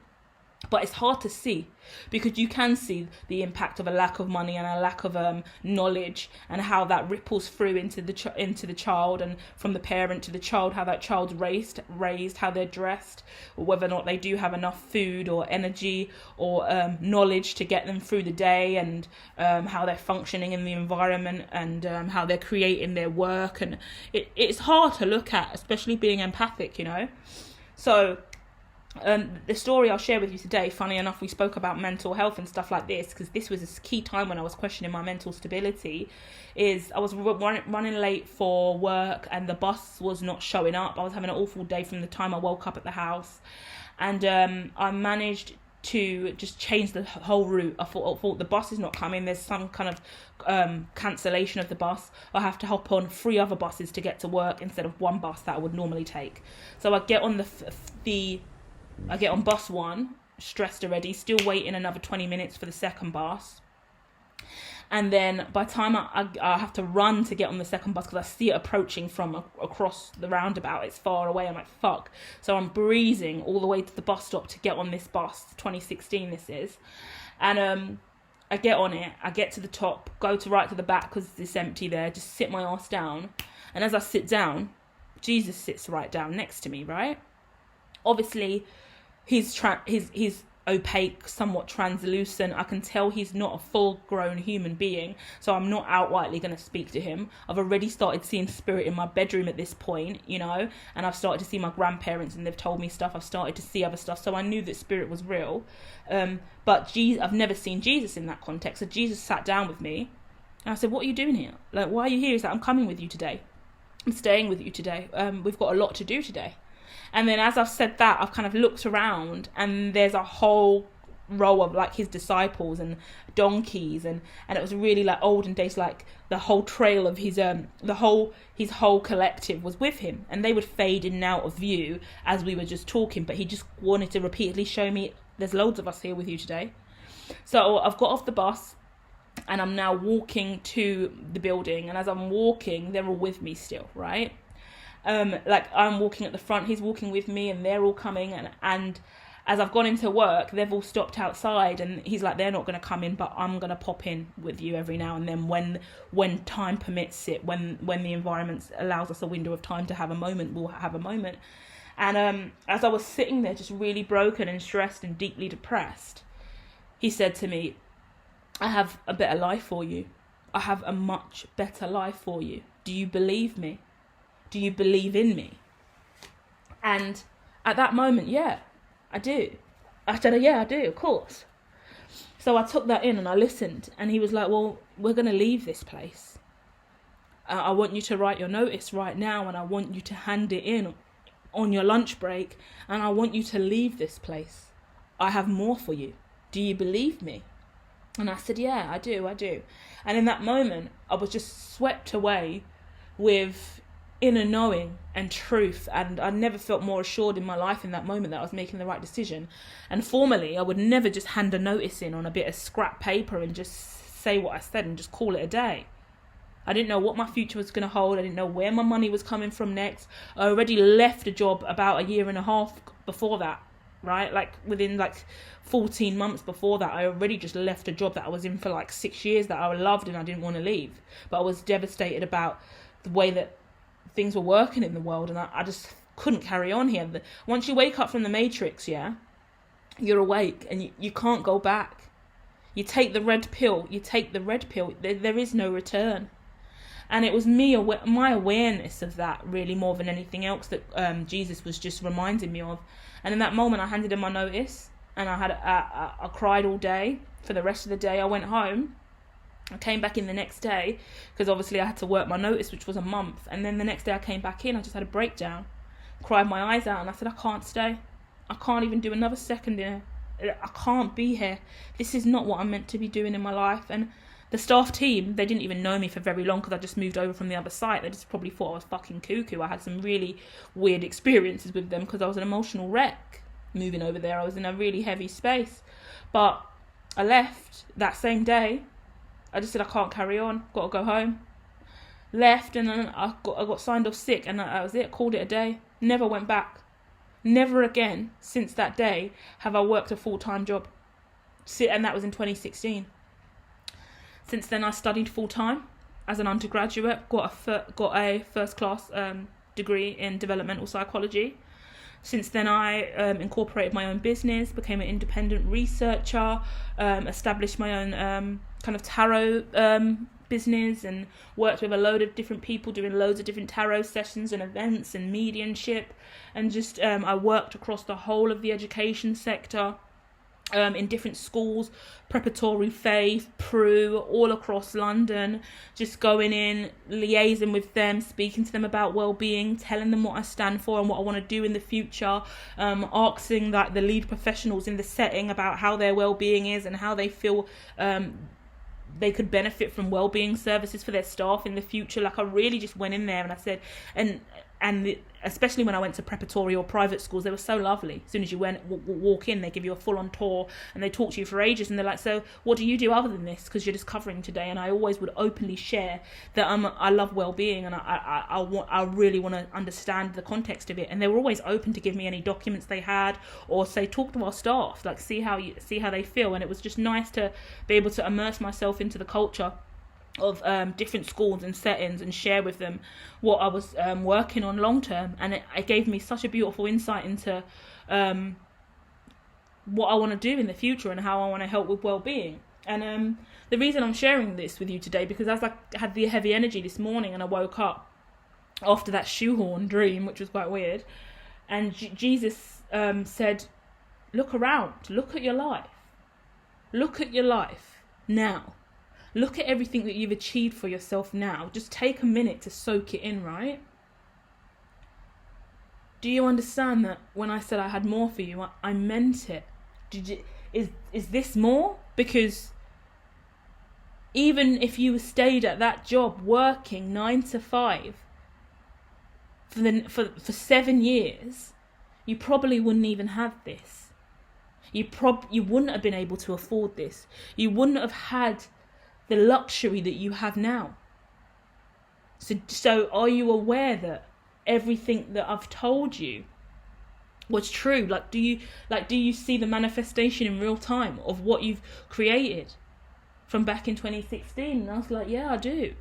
But it's hard to see, because you can see the impact of a lack of money and a lack of knowledge, and how that ripples through into the child, and from the parent to the child, how that child's raised, how they're dressed, or whether or not they do have enough food or energy or knowledge to get them through the day, and how they're functioning in the environment, and how they're creating their work. And it's hard to look at, especially being empathic, you know. So The story I'll share with you today, funny enough, we spoke about mental health and stuff like this, because this was a key time when I was questioning my mental stability. Is I was running late for work and the bus was not showing up. I was having an awful day from the time I woke up at the house, and I managed to just change the whole route. I thought the bus is not coming, there's some kind of cancellation of the bus. I have to hop on 3 other buses to get to work instead of one bus that I would normally take. So I get on I get on bus 1, stressed already, still waiting another 20 minutes for the second bus. And then by the time I have to run to get on the second bus, because I see it approaching from across the roundabout, it's far away, I'm like, fuck. So I'm breezing all the way to the bus stop to get on this bus, 2016 this is. And I get on it, I get to the top, go to right to the back because it's empty there, just sit my ass down. And as I sit down, Jesus sits right down next to me, right? Obviously, he's opaque, somewhat translucent. I can tell he's not a full-grown human being, so I'm not outrightly going to speak to him. I've already started seeing spirit in my bedroom at this point, you know, and I've started to see my grandparents and they've told me stuff. I've started to see other stuff, so I knew that spirit was real. But I've never seen Jesus in that context. So Jesus sat down with me and I said, what are you doing here? Like, why are you here? He's like, I'm coming with you today. I'm staying with you today. We've got a lot to do today. And then as I've said that, I've kind of looked around and there's a whole row of like his disciples and donkeys, and it was really like olden days, like the whole trail of his whole collective was with him, and they would fade in and out of view as we were just talking, but he just wanted to repeatedly show me there's loads of us here with you today. So I've got off the bus and I'm now walking to the building, and as I'm walking, they're all with me still, right? Like I'm walking at the front, he's walking with me, and they're all coming, and as I've gone into work, they've all stopped outside, and he's like, they're not going to come in, but I'm going to pop in with you every now and then when time permits it, when the environment allows us a window of time to have a moment, we'll have a moment. And as I was sitting there just really broken and stressed and deeply depressed, he said to me, I have a better life for you. I have a much better life for you. Do you believe me? Do you believe in me? And at that moment, yeah, I do. I said, yeah, I do, of course. So I took that in and I listened, and he was like, well, we're going to leave this place. I want you to write your notice right now, and I want you to hand it in on your lunch break, and I want you to leave this place. I have more for you. Do you believe me? And I said, yeah, I do. And in that moment, I was just swept away with inner knowing and truth, and I never felt more assured in my life in that moment that I was making the right decision. And formerly, I would never just hand a notice in on a bit of scrap paper and just say what I said and just call it a day. I didn't know what my future was going to hold. I didn't know where my money was coming from next. I already left a job about 1.5 years before that, right? Like within like 14 months before that, I already just left a job that I was in for like 6 years that I loved and I didn't want to leave. But I was devastated about the way that things were working in the world, and I just couldn't carry on here. Once you wake up from the matrix, yeah, you're awake and you can't go back. You take the red pill, there is no return. And it was my awareness of that really more than anything else that Jesus was just reminding me of. And in that moment I handed in my notice, and I cried all day. For the rest of the day I went home. I came back in the next day because obviously I had to work my notice, which was a month. And then the next day I came back in, I just had a breakdown, cried my eyes out, and I said, I can't stay. I can't even do another second here. I can't be here. This is not what I'm meant to be doing in my life. And the staff team, they didn't even know me for very long because I just moved over from the other site. They just probably thought I was fucking cuckoo. I had some really weird experiences with them because I was an emotional wreck moving over there. I was in a really heavy space. But I left that same day. I just said, I can't carry on, got to go home. Left, and then I got signed off sick, and that was it, called it a day. Never went back. Never again, since that day, have I worked a full-time job. And that was in 2016. Since then, I studied full-time as an undergraduate, got a first-class degree in developmental psychology. Since then, I incorporated my own business, became an independent researcher, established my own kind of tarot business, and worked with a load of different people doing loads of different tarot sessions and events and mediumship. And just I worked across the whole of the education sector, in different schools, preparatory, faith, Pru, all across London, just going in, liaising with them, speaking to them about well-being, telling them what I stand for and what I want to do in the future, asking like the lead professionals in the setting about how their well-being is and how they feel they could benefit from well-being services for their staff in the future. Like, I really just went in there and I said, especially when I went to preparatory or private schools, they were so lovely. As soon as you walk in, they give you a full-on tour and they talk to you for ages, and they're like, so what do you do other than this, because you're just covering today? And I always would openly share that I love well-being, and I really want to understand the context of it. And they were always open to give me any documents they had, or say, talk to our staff, like see how they feel. And it was just nice to be able to immerse myself into the culture of different schools and settings and share with them what I was working on long term. And it gave me such a beautiful insight into what I want to do in the future and how I want to help with well-being. And the reason I'm sharing this with you today, because as I had the heavy energy this morning and I woke up after that shoehorn dream, which was quite weird, and Jesus said, look around, look at your life now. Look at everything that you've achieved for yourself now. Just take a minute to soak it in, right? Do you understand that when I said I had more for you, I meant it? Is this more? Because even if you stayed at that job working 9 to 5 for 7 years, you probably wouldn't even have this. You wouldn't have been able to afford this. You wouldn't have had the luxury that you have now. So are you aware that everything that I've told you was true? Like, do you see the manifestation in real time of what you've created from back in 2016? And I was like, yeah, I do.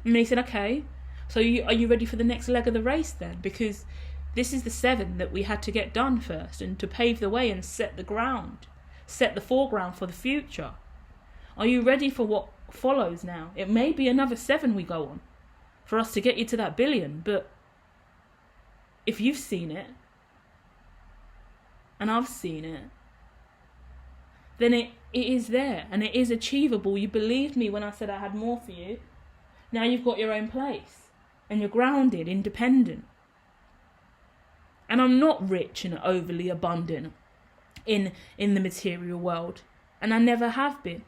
And they said, okay, so are you ready for the next leg of the race then? Because this is the 7 that we had to get done first, and to pave the way and set the foreground for the future. Are you ready for what follows now? It may be another 7 we go on for us to get you to that billion, but if you've seen it and I've seen it, then it is there and it is achievable. You believed me when I said I had more for you. Now you've got your own place and you're grounded, independent. And I'm not rich and overly abundant in the material world, and I never have been.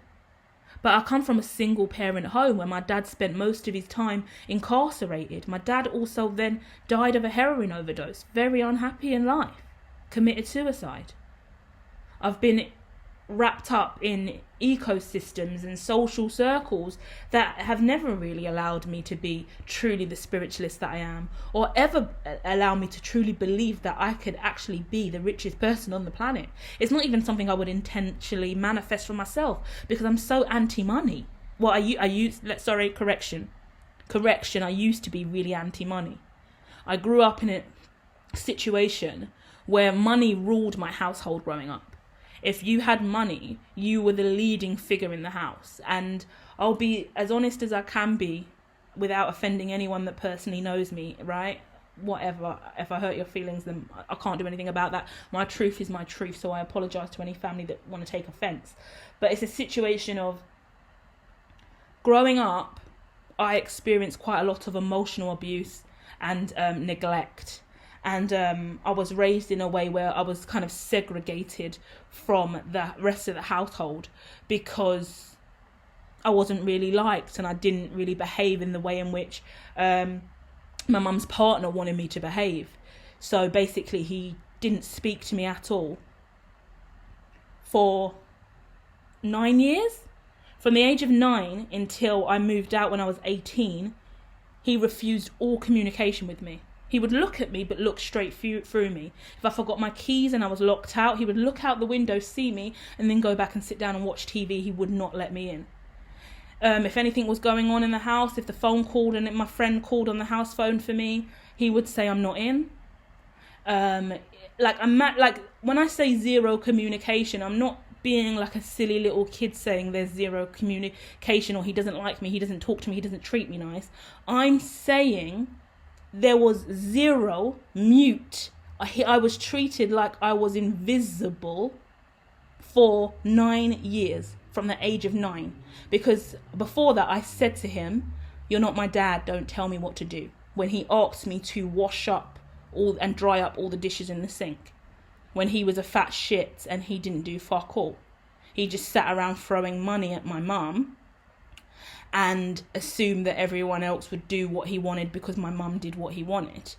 But I come from a single parent home where my dad spent most of his time incarcerated. My dad also then died of a heroin overdose, very unhappy in life, committed suicide. I've been wrapped up in ecosystems and social circles that have never really allowed me to be truly the spiritualist that I am, or ever allow me to truly believe that I could actually be the richest person on the planet. It's not even something I would intentionally manifest for myself, because I'm so anti-money. Well, I used to be really anti-money. I grew up in a situation where money ruled my household growing up. If you had money, you were the leading figure in the house. And I'll be as honest as I can be without offending anyone that personally knows me, right? Whatever. If I hurt your feelings, then I can't do anything about that. My truth is my truth, so I apologise to any family that want to take offence. But it's a situation of growing up, I experienced quite a lot of emotional abuse and neglect. And I was raised in a way where I was kind of segregated from the rest of the household because I wasn't really liked and I didn't really behave in the way in which my mum's partner wanted me to behave. So basically he didn't speak to me at all for 9 years. From the age of 9 until I moved out when I was 18, he refused all communication with me. He would look at me, but look straight through me. If I forgot my keys and I was locked out, he would look out the window, see me, and then go back and sit down and watch TV. He would not let me in. If anything was going on in the house, if the phone called and my friend called on the house phone for me, he would say I'm not in. Like when I say zero communication, I'm not being like a silly little kid saying there's zero communication, or he doesn't like me, he doesn't talk to me, he doesn't treat me nice. I'm saying there was zero mute. I was treated like I was invisible for 9 years, from the age of 9. Because before that, I said to him, "You're not my dad, don't tell me what to do." When he asked me to wash up and dry up all the dishes in the sink. When he was a fat shit and he didn't do fuck all. He just sat around throwing money at my mum and assumed that everyone else would do what he wanted because my mum did what he wanted.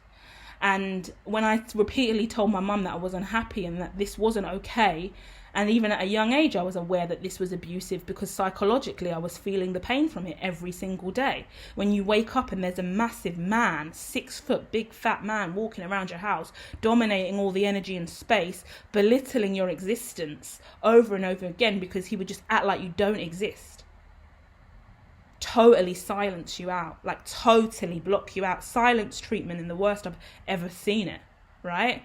And when I repeatedly told my mum that I was unhappy and that this wasn't okay, and even at a young age I was aware that this was abusive, because psychologically I was feeling the pain from it every single day. When you wake up and there's a massive man, 6 foot, big fat man walking around your house, dominating all the energy and space, belittling your existence over and over again because he would just act like you don't exist. Totally silence you out, like totally block you out. Silence treatment in the worst I've ever seen it, right?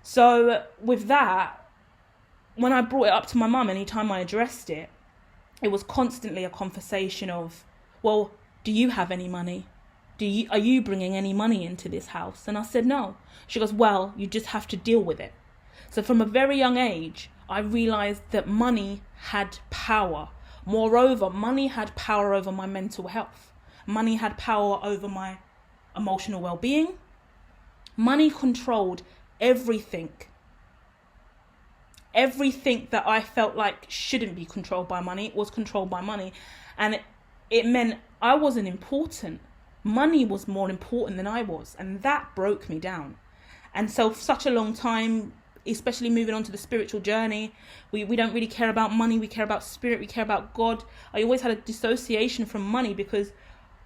So with that, when I brought it up to my mum, anytime I addressed it, it was constantly a conversation of, well, do you have any money? Are you bringing any money into this house? And I said, no. She goes, well, you just have to deal with it. So from a very young age, I realized that money had power. Moreover, money had power over my mental health. Money had power over my emotional well-being. Money controlled everything. Everything that I felt like shouldn't be controlled by money was controlled by money. And it meant I wasn't important. Money was more important than I was. And that broke me down. And so for such a long time, especially moving on to the spiritual journey, we don't really care about money. We care about spirit. We care about God. I always had a dissociation from money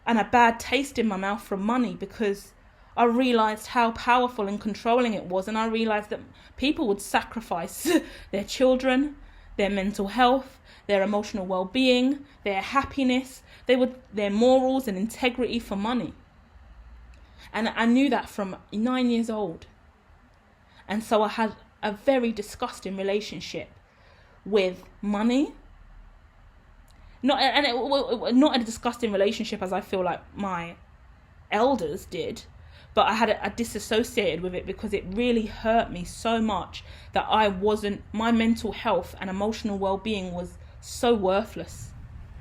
and a bad taste in my mouth from money, because I realized how powerful and controlling it was. And I realized that people would sacrifice their children, their mental health, their emotional well-being, their happiness, their morals and integrity for money. And I knew that from 9 years old. And so I had a very disgusting relationship with money. Not a disgusting relationship as I feel like my elders did, but I had a disassociated with it because it really hurt me so much that my mental health and emotional well-being was so worthless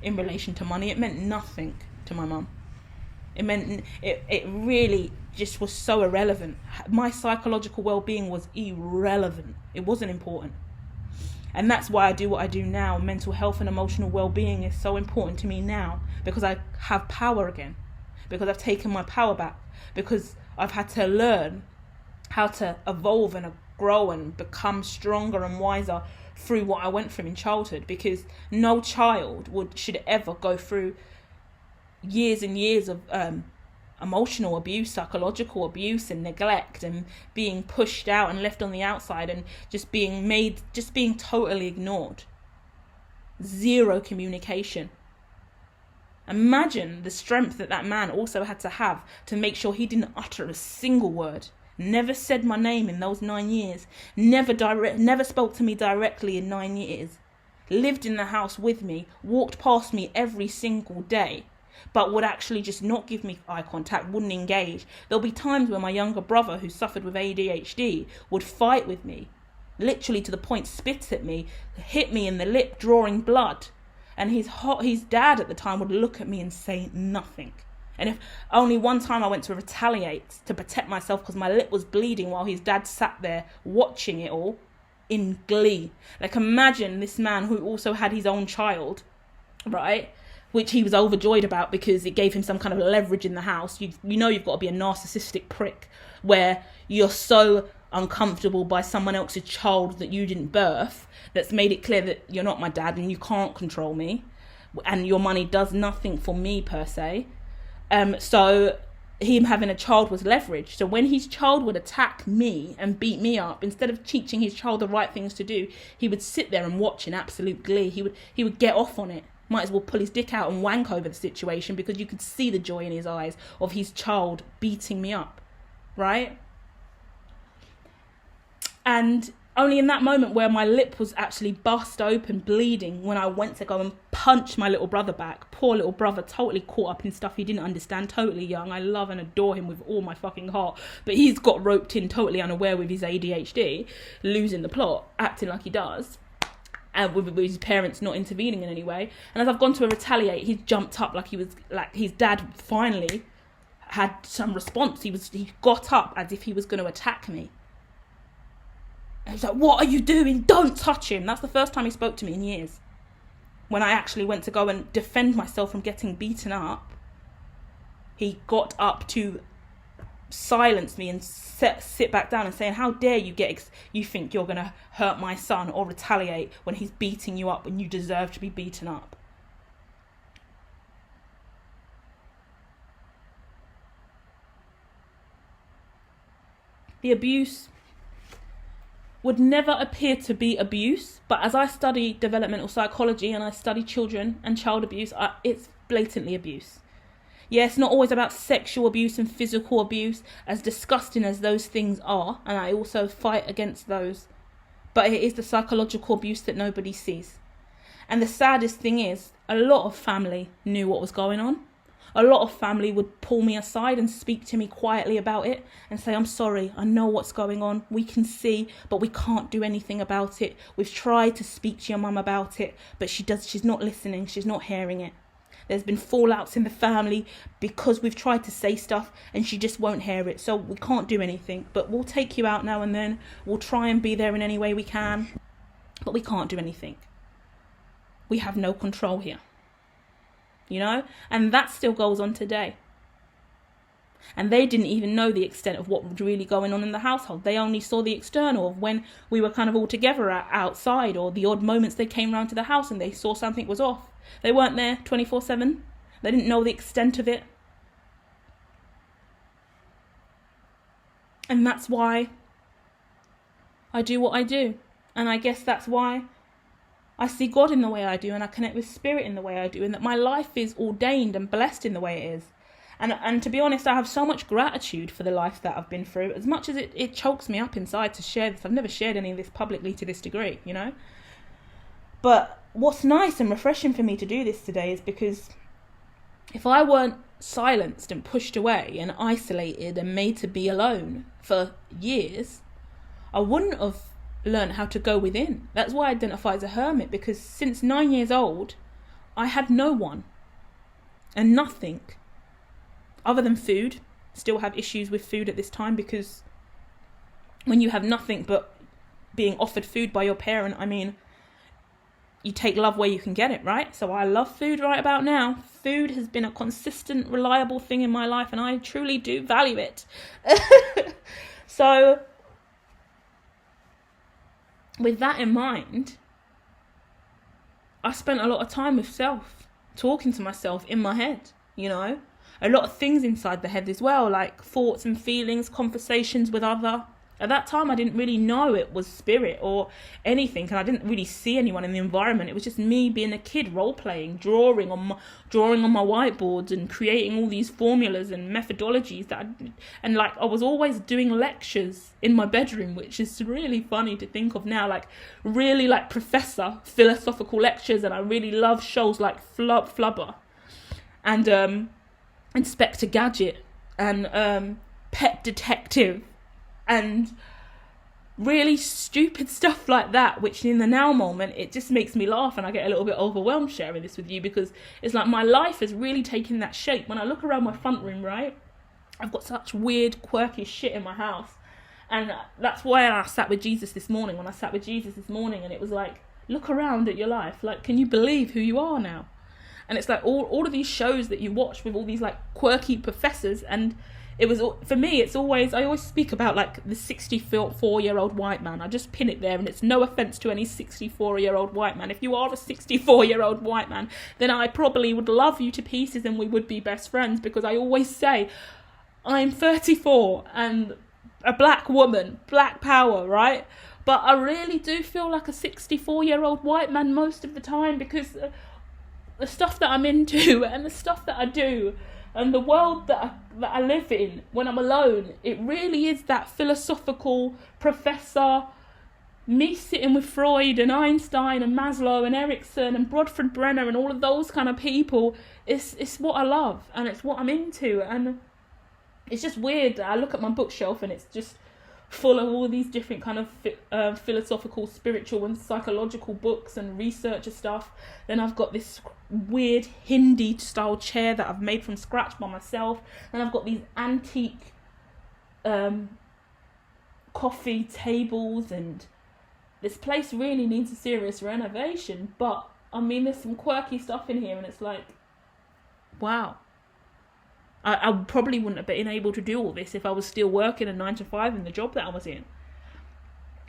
in relation to money. It meant nothing to my mum. It really just was so irrelevant. My psychological well-being was irrelevant. It wasn't important. And that's why I do what I do now. Mental health and emotional well-being is so important to me now, because I have power again, because I've taken my power back, because I've had to learn how to evolve and grow and become stronger and wiser through what I went through in childhood, because no child should ever go through years and years of emotional abuse, psychological abuse and neglect, and being pushed out and left on the outside and just being totally ignored. Zero communication. Imagine the strength that man also had to have to make sure he didn't utter a single word. Never said my name in those 9 years. Never spoke to me directly in 9 years. Lived in the house with me, walked past me every single day, but would actually just not give me eye contact, wouldn't engage. There'll be times where my younger brother, who suffered with ADHD, would fight with me, literally to the point spit at me, hit me in the lip, drawing blood. And his dad at the time would look at me and say nothing. And if only one time I went to retaliate to protect myself because my lip was bleeding while his dad sat there watching it all in glee. Like, imagine this man who also had his own child, right? Which he was overjoyed about because it gave him some kind of leverage in the house. You know you've got to be a narcissistic prick where you're so uncomfortable by someone else's child that you didn't birth, that's made it clear that you're not my dad and you can't control me and your money does nothing for me per se. So him having a child was leverage. So when his child would attack me and beat me up, instead of teaching his child the right things to do, he would sit there and watch in absolute glee. He would get off on it. Might as well pull his dick out and wank over the situation, because you could see the joy in his eyes of his child beating me up, right? And only in that moment where my lip was actually bust open, bleeding, when I went to go and punch my little brother back. Poor little brother, totally caught up in stuff he didn't understand, totally young. I love and adore him with all my fucking heart. But he's got roped in totally unaware with his ADHD, losing the plot, acting like he does. And with his parents not intervening in any way. And as I've gone to retaliate, he's jumped up like he was, like his dad finally had some response. He got up as if he was going to attack me. And he's like, what are you doing? Don't touch him. That's the first time he spoke to me in years. When I actually went to go and defend myself from getting beaten up, he got up to silence me and sit back down and saying, how dare you you think you're going to hurt my son or retaliate when he's beating you up when you deserve to be beaten up. The abuse would never appear to be abuse, but as I study developmental psychology and I study children and child abuse, it's blatantly abuse. Yeah, it's not always about sexual abuse and physical abuse, as disgusting as those things are, and I also fight against those, but it is the psychological abuse that nobody sees. And the saddest thing is, a lot of family knew what was going on. A lot of family would pull me aside and speak to me quietly about it and say, I'm sorry, I know what's going on. We can see, but we can't do anything about it. We've tried to speak to your mum about it, but she's not listening. She's not hearing it. There's been fallouts in the family because we've tried to say stuff and she just won't hear it. So we can't do anything, but we'll take you out now and then. We'll try and be there in any way we can, but we can't do anything. We have no control here. You know, and that still goes on today. And they didn't even know the extent of what was really going on in the household. They only saw the external of when we were kind of all together outside, or the odd moments they came round to the house and they saw something was off. They weren't there 24/7. They didn't know the extent of it. And that's why I do what I do. And I guess that's why I see God in the way I do, and I connect with spirit in the way I do, and that my life is ordained and blessed in the way it is. And to be honest, I have so much gratitude for the life that I've been through, as much as it chokes me up inside to share this. I've never shared any of this publicly to this degree, you know. But what's nice and refreshing for me to do this today is because if I weren't silenced and pushed away and isolated and made to be alone for years, I wouldn't have learn how to go within. That's why I identify as a hermit, because since 9 years old I had no one and nothing other than food. Still have issues with food at this time, because when you have nothing but being offered food by your parent, I mean, you take love where you can get it, right? So I love food right about now. Food has been a consistent, reliable thing in my life, and I truly do value it. So with that in mind, I spent a lot of time with self, talking to myself in my head, you know. A lot of things inside the head as well, like thoughts and feelings, conversations with other. At that time, I didn't really know it was spirit or anything, and I didn't really see anyone in the environment. It was just me being a kid, role-playing, drawing on my whiteboards and creating all these formulas and methodologies I was always doing lectures in my bedroom, which is really funny to think of now, like really like professor philosophical lectures. And I really love shows like Flubber and Inspector Gadget and Pet Detective and really stupid stuff like that, which in the now moment, it just makes me laugh, and I get a little bit overwhelmed sharing this with you, because it's like my life has really taken that shape. When I look around my front room, right, I've got such weird, quirky shit in my house, and that's why I sat with Jesus this morning. When I sat with Jesus this morning, and it was like, look around at your life, like, can you believe who you are now? And it's like all of these shows that you watch with all these like quirky professors, and it was, for me, it's always, I always speak about like the 64-year-old white man. I just pin it there, and it's no offense to any 64-year-old white man. If you are a 64-year-old white man, then I probably would love you to pieces and we would be best friends, because I always say I'm 34 and a black woman, black power, right? But I really do feel like a 64-year-old white man most of the time, because the stuff that I'm into and the stuff that I do and the world that I live in when I'm alone, it really is that philosophical professor, me sitting with Freud and Einstein and Maslow and Erickson and Brodford Brenner and all of those kind of people, it's what I love and it's what I'm into. And it's just weird. I look at my bookshelf and it's just full of all these different kind of philosophical, spiritual and psychological books and researcher stuff. Then I've got this weird Hindi style chair that I've made from scratch by myself. And I've got these antique coffee tables, and this place really needs a serious renovation. But I mean, there's some quirky stuff in here and it's like, wow. I probably wouldn't have been able to do all this if I was still working a 9 to 5 in the job that I was in.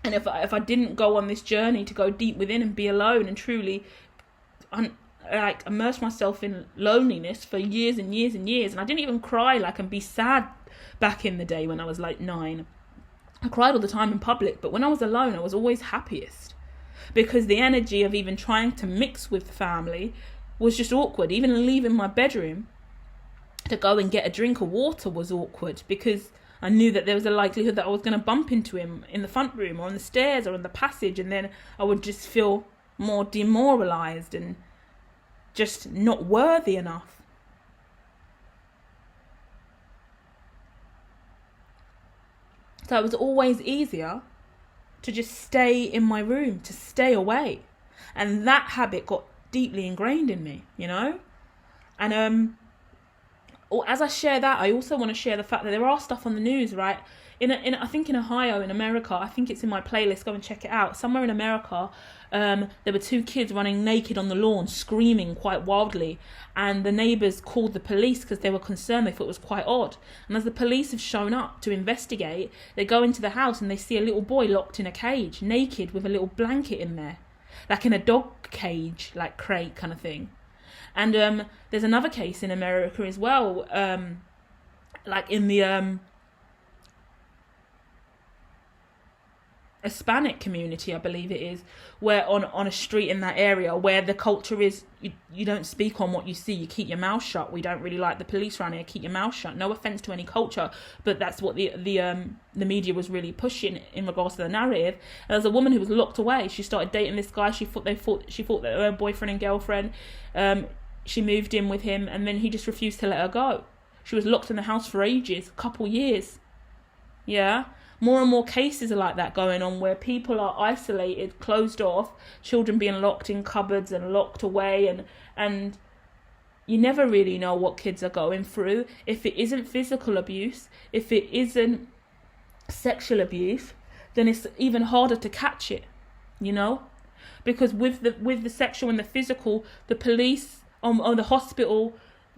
And if I didn't go on this journey to go deep within and be alone and truly immerse myself in loneliness for years and years and years. And I didn't even cry and be sad back in the day when I was 9. I cried all the time in public, but when I was alone, I was always happiest. Because the energy of even trying to mix with family was just awkward. Even leaving my bedroom to go and get a drink of water was awkward, because I knew that there was a likelihood that I was going to bump into him in the front room or on the stairs or in the passage, and then I would just feel more demoralised and just not worthy enough. So it was always easier to just stay in my room, to stay away. And that habit got deeply ingrained in me, And as I share that, I also want to share the fact that there are stuff on the news, right? I think in Ohio, in America, I think it's in my playlist, go and check it out. Somewhere in America, there were 2 kids running naked on the lawn, screaming quite wildly. And the neighbours called the police because they were concerned. They thought it was quite odd. And as the police have shown up to investigate, they go into the house and they see a little boy locked in a cage, naked, with a little blanket in there. Like in a dog cage, like crate kind of thing. And there's another case in America as well, in the Hispanic community, I believe it is, where on a street in that area, where the culture is you don't speak on what you see, you keep your mouth shut. We don't really like the police around here, keep your mouth shut. No offense to any culture, but that's what the media was really pushing in regards to the narrative. And there's a woman who was locked away. She started dating this guy. She thought that her boyfriend and girlfriend. She moved in with him, and then he just refused to let her go. She was locked in the house for ages, a couple years. Yeah. More and more cases are like that going on, where people are isolated, closed off, children being locked in cupboards and locked away, and you never really know what kids are going through. If it isn't physical abuse, if it isn't sexual abuse, then it's even harder to catch it, because with the sexual and the physical, the police or the hospital,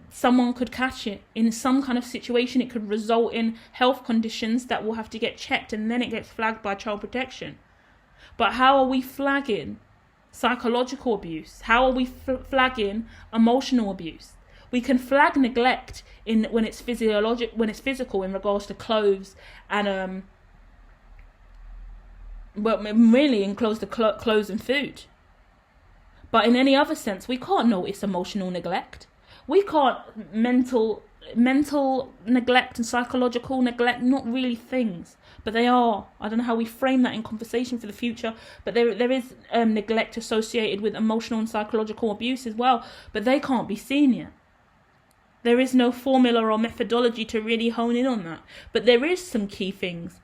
someone could catch it in some kind of situation. It could result in health conditions that will have to get checked, and then it gets flagged by child protection. But how are we flagging psychological abuse? How are we flagging emotional abuse? We can flag neglect when it's physical in regards to clothes and really in close to clothes and food. But in any other sense, we can't notice emotional neglect. We can't mental neglect and psychological neglect, not really things, but they are. I don't know how we frame that in conversation for the future, but there is neglect associated with emotional and psychological abuse as well, but they can't be seen yet. There is no formula or methodology to really hone in on that, but there is some key things.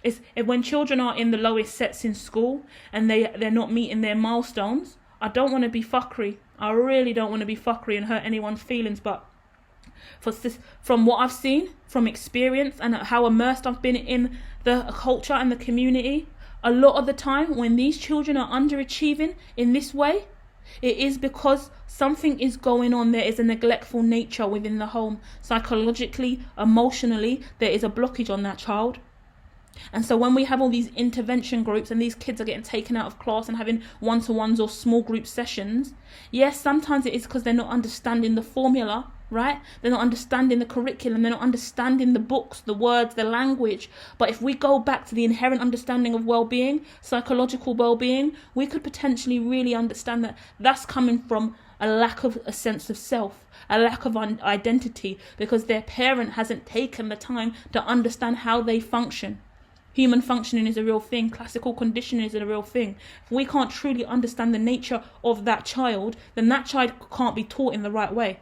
It's when children are in the lowest sets in school and they're not meeting their milestones. I don't want to be fuckery. I really don't want to be fuckery and hurt anyone's feelings, but from what I've seen, from experience and how immersed I've been in the culture and the community, a lot of the time when these children are underachieving in this way, it is because something is going on. There is a neglectful nature within the home. Psychologically, emotionally, there is a blockage on that child. And so when we have all these intervention groups and these kids are getting taken out of class and having one-to-ones or small group sessions, yes, sometimes it is because they're not understanding the formula, right? They're not understanding the curriculum. They're not understanding the books, the words, the language. But if we go back to the inherent understanding of well-being, psychological well-being, we could potentially really understand that that's coming from a lack of a sense of self, a lack of identity, because their parent hasn't taken the time to understand how they function. Human functioning is a real thing. Classical conditioning is a real thing. If we can't truly understand the nature of that child, then that child can't be taught in the right way.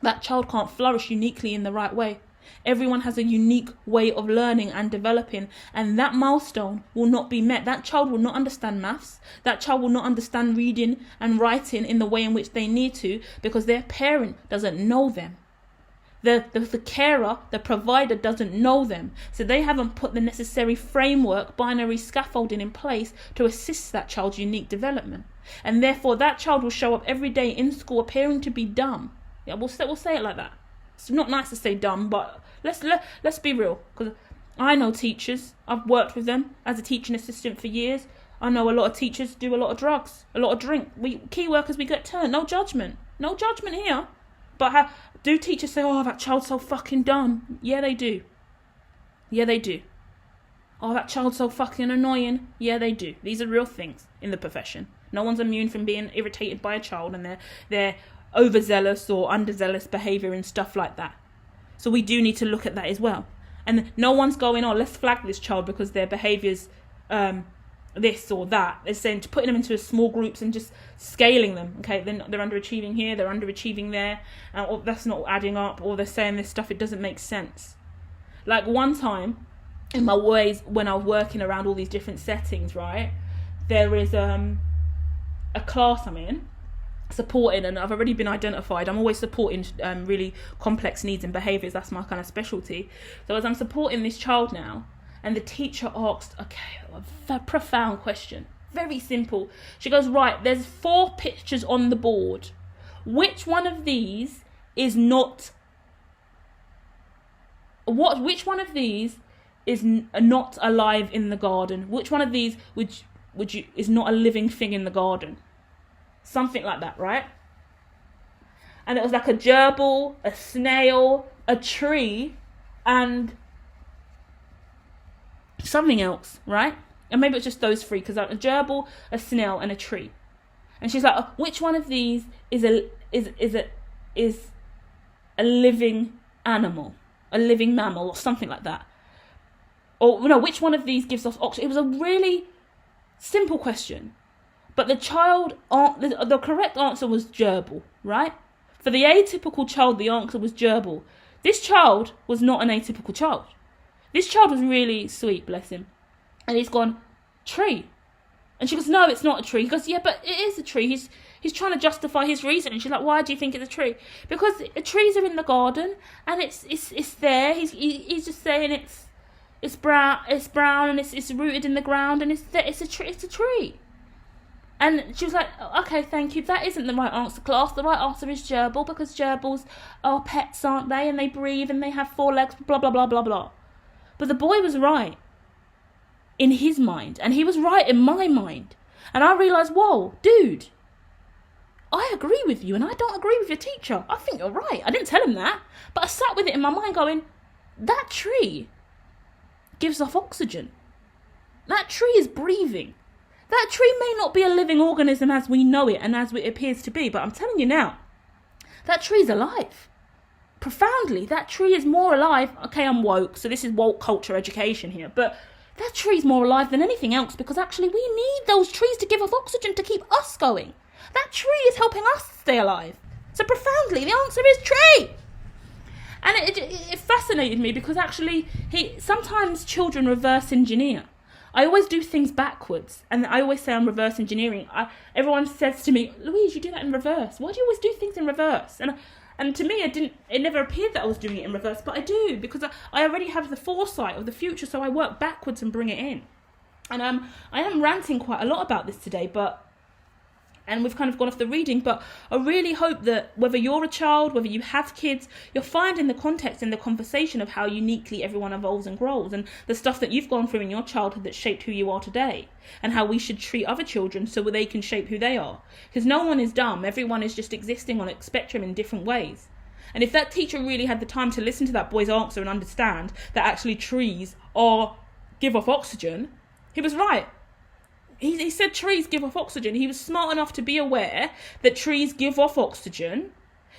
That child can't flourish uniquely in the right way. Everyone has a unique way of learning and developing, and that milestone will not be met. That child will not understand maths. That child will not understand reading and writing in the way in which they need to, because their parent doesn't know them. The carer, the provider doesn't know them. So they haven't put the necessary framework, binary scaffolding in place to assist that child's unique development. And therefore that child will show up every day in school appearing to be dumb. Yeah, we'll say it like that. It's not nice to say dumb, but let's be real. Because I know teachers. I've worked with them as a teaching assistant for years. I know a lot of teachers do a lot of drugs, a lot of drink. We key workers, we get turned. No judgment here. But do teachers say, oh, that child's so fucking dumb? Yeah, they do. Oh, that child's so fucking annoying. Yeah, they do. These are real things in the profession. No one's immune from being irritated by a child and their overzealous or underzealous behaviour and stuff like that. So we do need to look at that as well. And no one's going, oh, let's flag this child because their behaviour's this or that. They're saying to putting them into small groups and just scaling them. Okay, then they're underachieving here, they're underachieving there, or that's not adding up, or they're saying this stuff, it doesn't make sense. Like one time in my ways when I was working around all these different settings, right, there is a class I'm in supporting, and I've already been identified. I'm always supporting really complex needs and behaviours. That's my kind of specialty. So as I'm supporting this child now, and the teacher asked, a profound question, very simple. She goes, right, there's 4 pictures on the board. Which one of these is not? Which one of these is not alive in the garden? Which one of these is not a living thing in the garden? Something like that, right? And it was like a gerbil, a snail, a tree, and something else, right? And maybe it's just those 3, because a gerbil, a snail, and a tree. And she's like, which one of these is a living animal, a living mammal, or something like that? Or no, which one of these gives off oxygen? It was a really simple question, but the correct answer was gerbil, right? For the atypical child, the answer was gerbil. This child was not an atypical child. This child was really sweet, bless him. And he's gone, tree. And she goes, no, it's not a tree. He goes, yeah, but it is a tree. He's trying to justify his reason. And she's like, why do you think it's a tree? Because trees are in the garden and it's there. He's just saying it's brown and it's rooted in the ground and it's a tree. And she was like, okay, thank you. That isn't the right answer, class. The right answer is gerbil, because gerbils are pets, aren't they? And they breathe and they have 4 legs, blah, blah, blah, blah, blah. But the boy was right in his mind, and he was right in my mind. And I realised, whoa, dude, I agree with you, and I don't agree with your teacher. I think you're right. I didn't tell him that, but I sat with it in my mind going, that tree gives off oxygen. That tree is breathing. That tree may not be a living organism as we know it and as it appears to be, but I'm telling you now, that tree's alive. Profoundly, that tree is more alive. Okay, I'm woke, so this is woke culture education here, but that tree's more alive than anything else, because actually we need those trees to give off oxygen to keep us going. That tree is helping us stay alive. So profoundly, the answer is tree. And it fascinated me, because actually sometimes children reverse engineer. I always do things backwards, and I always say I'm reverse engineering. Everyone says to me, Louise, you do that in reverse. Why do you always do things in reverse? And to me, it never appeared that I was doing it in reverse, but I do, because I already have the foresight of the future, so I work backwards and bring it in. And I am ranting quite a lot about this today, and we've kind of gone off the reading, but I really hope that whether you're a child, whether you have kids, you're finding the context in the conversation of how uniquely everyone evolves and grows, and the stuff that you've gone through in your childhood that shaped who you are today, and how we should treat other children so they can shape who they are. Because no one is dumb. Everyone is just existing on a spectrum in different ways. And if that teacher really had the time to listen to that boy's answer and understand that actually trees give off oxygen, he was right. He said trees give off oxygen. He was smart enough to be aware that trees give off oxygen.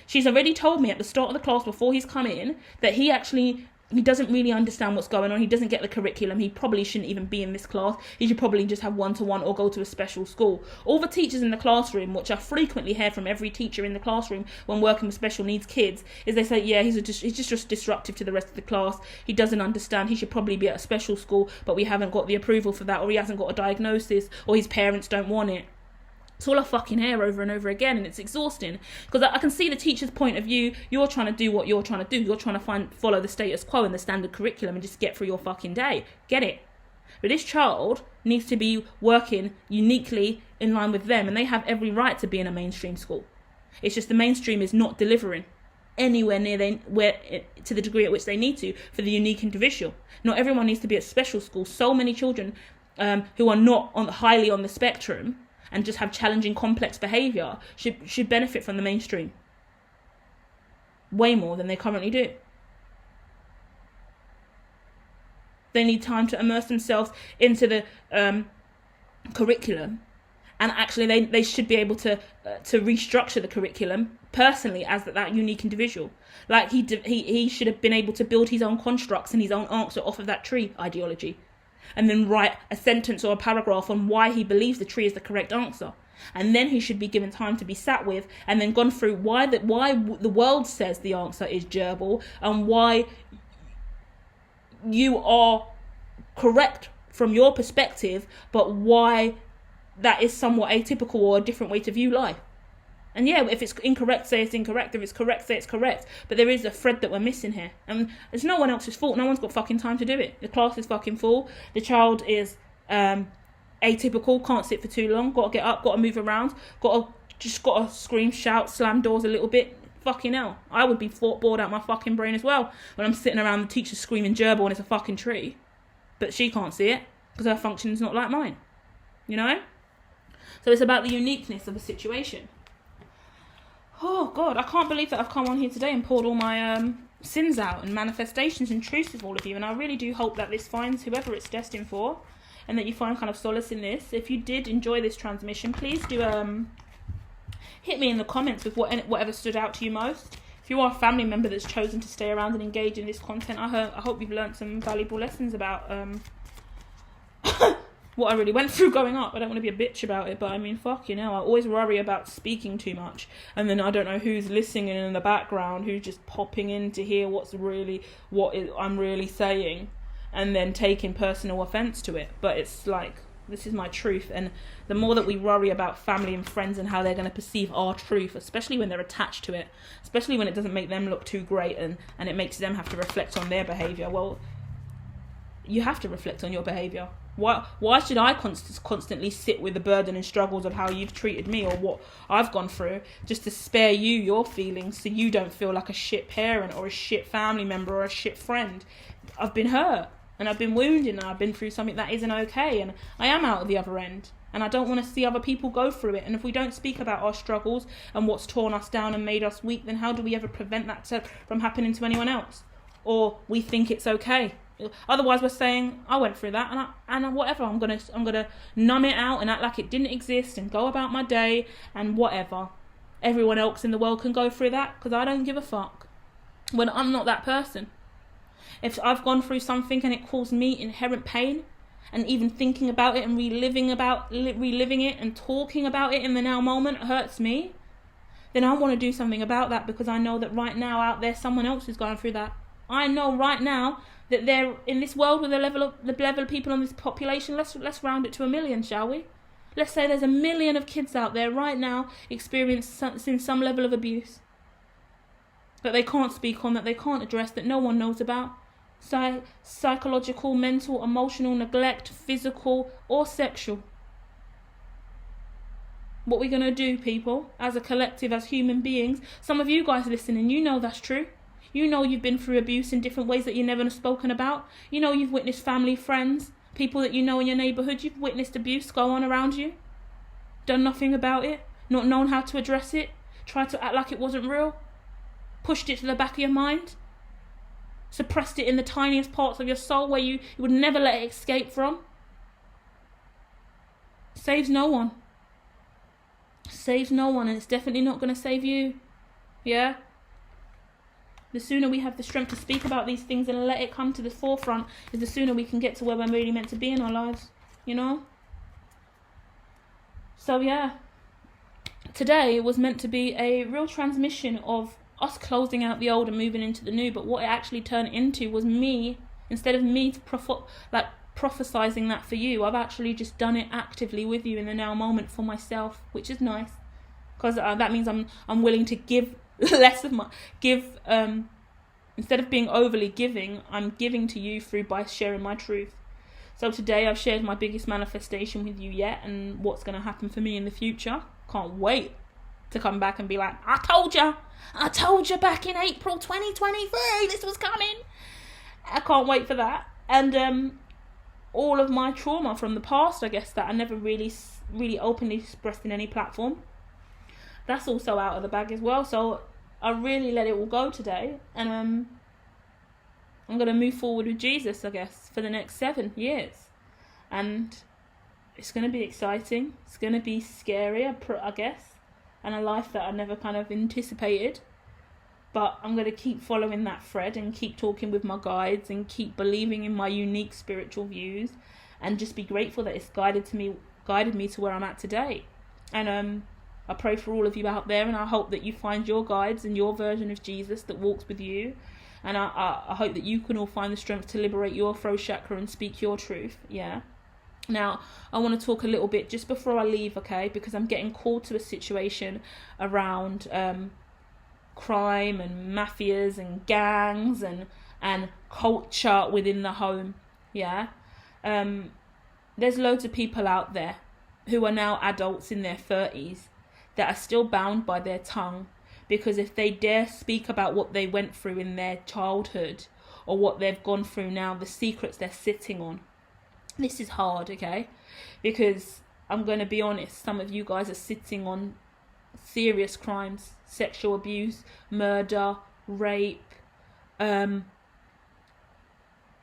She's already told me at the start of the class before he's come in that he actually He doesn't really understand what's going on. He doesn't get the curriculum. He probably shouldn't even be in this class. He should probably just have one-to-one or go to a special school. All the teachers in the classroom, which I frequently hear from every teacher in the classroom when working with special needs kids, is they say, yeah, he's just disruptive to the rest of the class. He doesn't understand. He should probably be at a special school, but we haven't got the approval for that, or he hasn't got a diagnosis, or his parents don't want it. It's all I fucking hear over and over again, and it's exhausting, because I can see the teacher's point of view. You're trying to do what you're trying to do. You're trying to follow the status quo and the standard curriculum and just get through your fucking day. Get it? But this child needs to be working uniquely in line with them, and they have every right to be in a mainstream school. It's just the mainstream is not delivering anywhere near to the degree at which they need to for the unique individual. Not everyone needs to be at special school. So many children who are not highly on the spectrum and just have challenging, complex behaviour should benefit from the mainstream way more than they currently do. They need time to immerse themselves into the curriculum, and actually they should be able to restructure the curriculum personally as that unique individual. Like he should have been able to build his own constructs and his own answer off of that tree ideology, and then write a sentence or a paragraph on why he believes the tree is the correct answer. And then he should be given time to be sat with and then gone through why the world says the answer is gerbil, and why you are correct from your perspective, but why that is somewhat atypical or a different way to view life. And yeah, if it's incorrect, say it's incorrect. If it's correct, say it's correct. But there is a thread that we're missing here. And it's no one else's fault. No one's got fucking time to do it. The class is fucking full. The child is atypical, can't sit for too long. Got to get up, got to move around. Got to scream, shout, slam doors a little bit. Fucking hell. I would be bored out my fucking brain as well when I'm sitting around the teacher screaming gerbil and it's a fucking tree. But she can't see it because her function's not like mine. You know? So it's about the uniqueness of the situation. Oh God, I can't believe that I've come on here today and poured all my sins out and manifestations and truths with all of you. And I really do hope that this finds whoever it's destined for, and that you find kind of solace in this. If you did enjoy this transmission, please do hit me in the comments with whatever stood out to you most. If you are a family member that's chosen to stay around and engage in this content, I hope you've learned some valuable lessons about what I really went through growing up. I don't want to be a bitch about it, but I mean, fuck, I always worry about speaking too much, and then I don't know who's listening in the background, who's just popping in to hear I'm really saying, and then taking personal offence to it. But it's like, this is my truth, and the more that we worry about family and friends and how they're going to perceive our truth, especially when they're attached to it, especially when it doesn't make them look too great, and it makes them have to reflect on their behaviour, well, you have to reflect on your behaviour. Why should I constantly sit with the burden and struggles of how you've treated me or what I've gone through, just to spare you your feelings so you don't feel like a shit parent or a shit family member or a shit friend? I've been hurt and I've been wounded and I've been through something that isn't okay, and I am out at the other end, and I don't want to see other people go through it. And if we don't speak about our struggles and what's torn us down and made us weak, then how do we ever prevent that from happening to anyone else? Or we think it's okay. Otherwise, we're saying, I went through that, and whatever. I'm gonna numb it out and act like it didn't exist and go about my day and whatever. Everyone else in the world can go through that because I don't give a fuck. When I'm not that person. If I've gone through something and it caused me inherent pain, and even thinking about it and reliving it and talking about it in the now moment hurts me, then I want to do something about that, because I know that right now out there someone else is going through that. I know right now that they're in this world with the level of people on this population. Let's round it to 1 million, shall we? Let's say there's 1 million of kids out there right now experiencing some level of abuse that they can't speak on, that they can't address, that no one knows about. Psychological, mental, emotional neglect, physical or sexual. What we're gonna do, people, as a collective, as human beings? Some of you guys listening, you know that's true. You know you've been through abuse in different ways that you never have spoken about. You know you've witnessed family, friends, people that you know in your neighbourhood. You've witnessed abuse go on around you. Done nothing about it. Not known how to address it. Tried to act like it wasn't real. Pushed it to the back of your mind. Suppressed it in the tiniest parts of your soul where you would never let it escape from. Saves no one. Saves no one, and it's definitely not going to save you. Yeah? The sooner we have the strength to speak about these things and let it come to the forefront, is the sooner we can get to where we're really meant to be in our lives, you know? So yeah, today was meant to be a real transmission of us closing out the old and moving into the new, but what it actually turned into was me, instead of me prophesizing that for you, I've actually just done it actively with you in the now moment for myself, which is nice, because that means I'm willing to give less of my instead of being overly giving, I'm giving to you by sharing my truth. So today I've shared my biggest manifestation with you yet, and what's going to happen for me in the future. Can't wait to come back and be like, I told you back in April 2023 this was coming. I can't wait for that. And all of my trauma from the past, I guess, that I never really openly expressed in any platform, that's also out of the bag as well. So I really let it all go today, and I'm going to move forward with Jesus, I guess, for the next 7 years. And it's going to be exciting. It's going to be scary, I guess, and a life that I never kind of anticipated. But I'm going to keep following that thread and keep talking with my guides and keep believing in my unique spiritual views, and just be grateful that it's guided me to where I'm at today. And I pray for all of you out there, and I hope that you find your guides and your version of Jesus that walks with you. And I hope that you can all find the strength to liberate your throat chakra and speak your truth. Yeah. Now, I want to talk a little bit just before I leave, okay? Because I'm getting called to a situation around crime and mafias and gangs and culture within the home. Yeah. There's loads of people out there who are now adults in their 30s that are still bound by their tongue. Because if they dare speak about what they went through in their childhood or what they've gone through now, the secrets they're sitting on. This is hard, okay? Because I'm going to be honest, some of you guys are sitting on serious crimes, sexual abuse, murder, rape,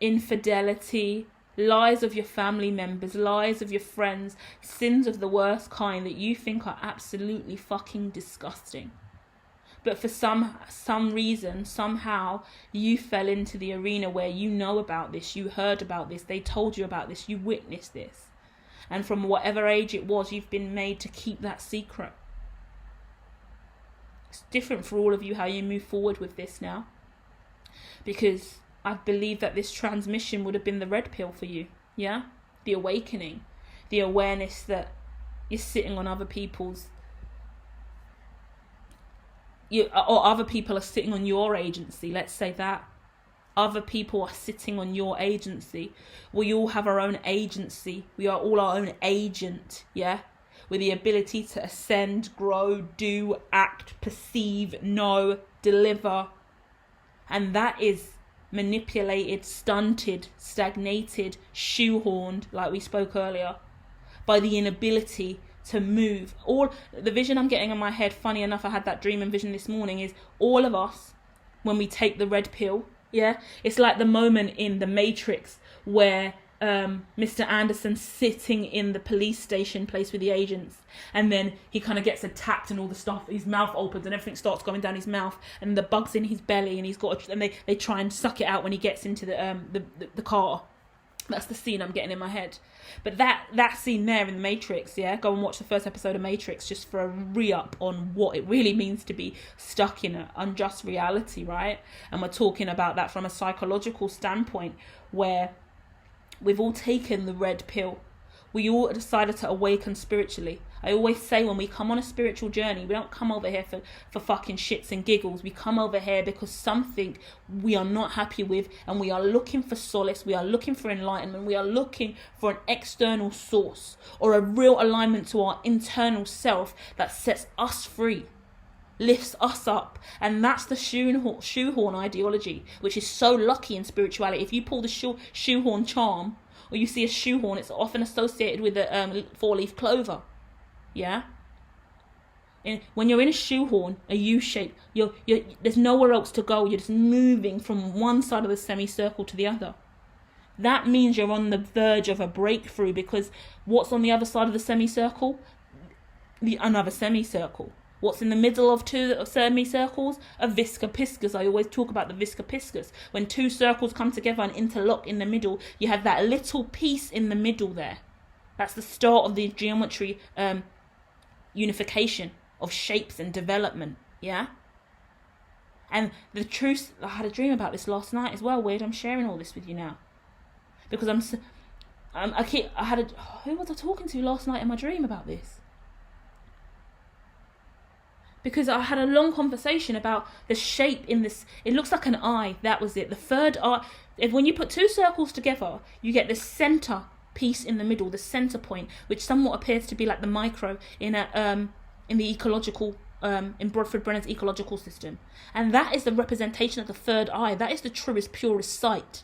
infidelity, lies of your family members, lies of your friends, sins of the worst kind that you think are absolutely fucking disgusting. But for some reason, somehow, you fell into the arena where you know about this, you heard about this, they told you about this, you witnessed this. And from whatever age it was, you've been made to keep that secret. It's different for all of you how you move forward with this now. Because I believe that this transmission would have been the red pill for you. Yeah? The awakening. The awareness that you're sitting on other people's or other people are sitting on your agency, let's say that. Other people are sitting on your agency. We all have our own agency. We are all our own agent, yeah? With the ability to ascend, grow, do, act, perceive, know, deliver. And that is manipulated, stunted, stagnated, shoehorned, like we spoke earlier, by the inability to move. All the vision I'm getting in my head, funny enough, I had that dream and vision this morning, is all of us, when we take the red pill, yeah, it's like the moment in The Matrix where Mr. Anderson's sitting in the police station place with the agents, and then he kind of gets attacked and all the stuff, his mouth opens and everything starts going down his mouth and the bug's in his belly, and they try and suck it out when he gets into the car. That's the scene I'm getting in my head. But that scene there in The Matrix, yeah, go and watch the first episode of Matrix just for a re-up on what it really means to be stuck in an unjust reality, right? And we're talking about that from a psychological standpoint, where we've all taken the red pill. We all decided to awaken spiritually. I always say, when we come on a spiritual journey, we don't come over here for fucking shits and giggles. We come over here because something we are not happy with, and we are looking for solace. We are looking for enlightenment. We are looking for an external source or a real alignment to our internal self that sets us free, lifts us up. And that's the shoehorn ideology, which is so lucky in spirituality. If you pull the shoehorn charm, or you see a shoehorn, it's often associated with a four-leaf clover. Yeah? When you're in a shoehorn, a U-shape, there's nowhere else to go. You're just moving from one side of the semicircle to the other. That means you're on the verge of a breakthrough, because what's on the other side of the semicircle? Another semicircle. What's in the middle of two semicircles? A visca piscis. I always talk about the visca piscis. When two circles come together and interlock in the middle, you have that little piece in the middle there. That's the start of the geometry unification of shapes and development. Yeah? And the truth, I had a dream about this last night as well. Weird, I'm sharing all this with you now. Because who was I talking to last night in my dream about this? Because I had a long conversation about the shape in this. It looks like an eye. That was it. The third eye. When you put two circles together, you get the center piece in the middle, the center point, which somewhat appears to be like the micro in the ecological, in Bradford Brenner's ecological system. And that is the representation of the third eye. That is the truest, purest sight.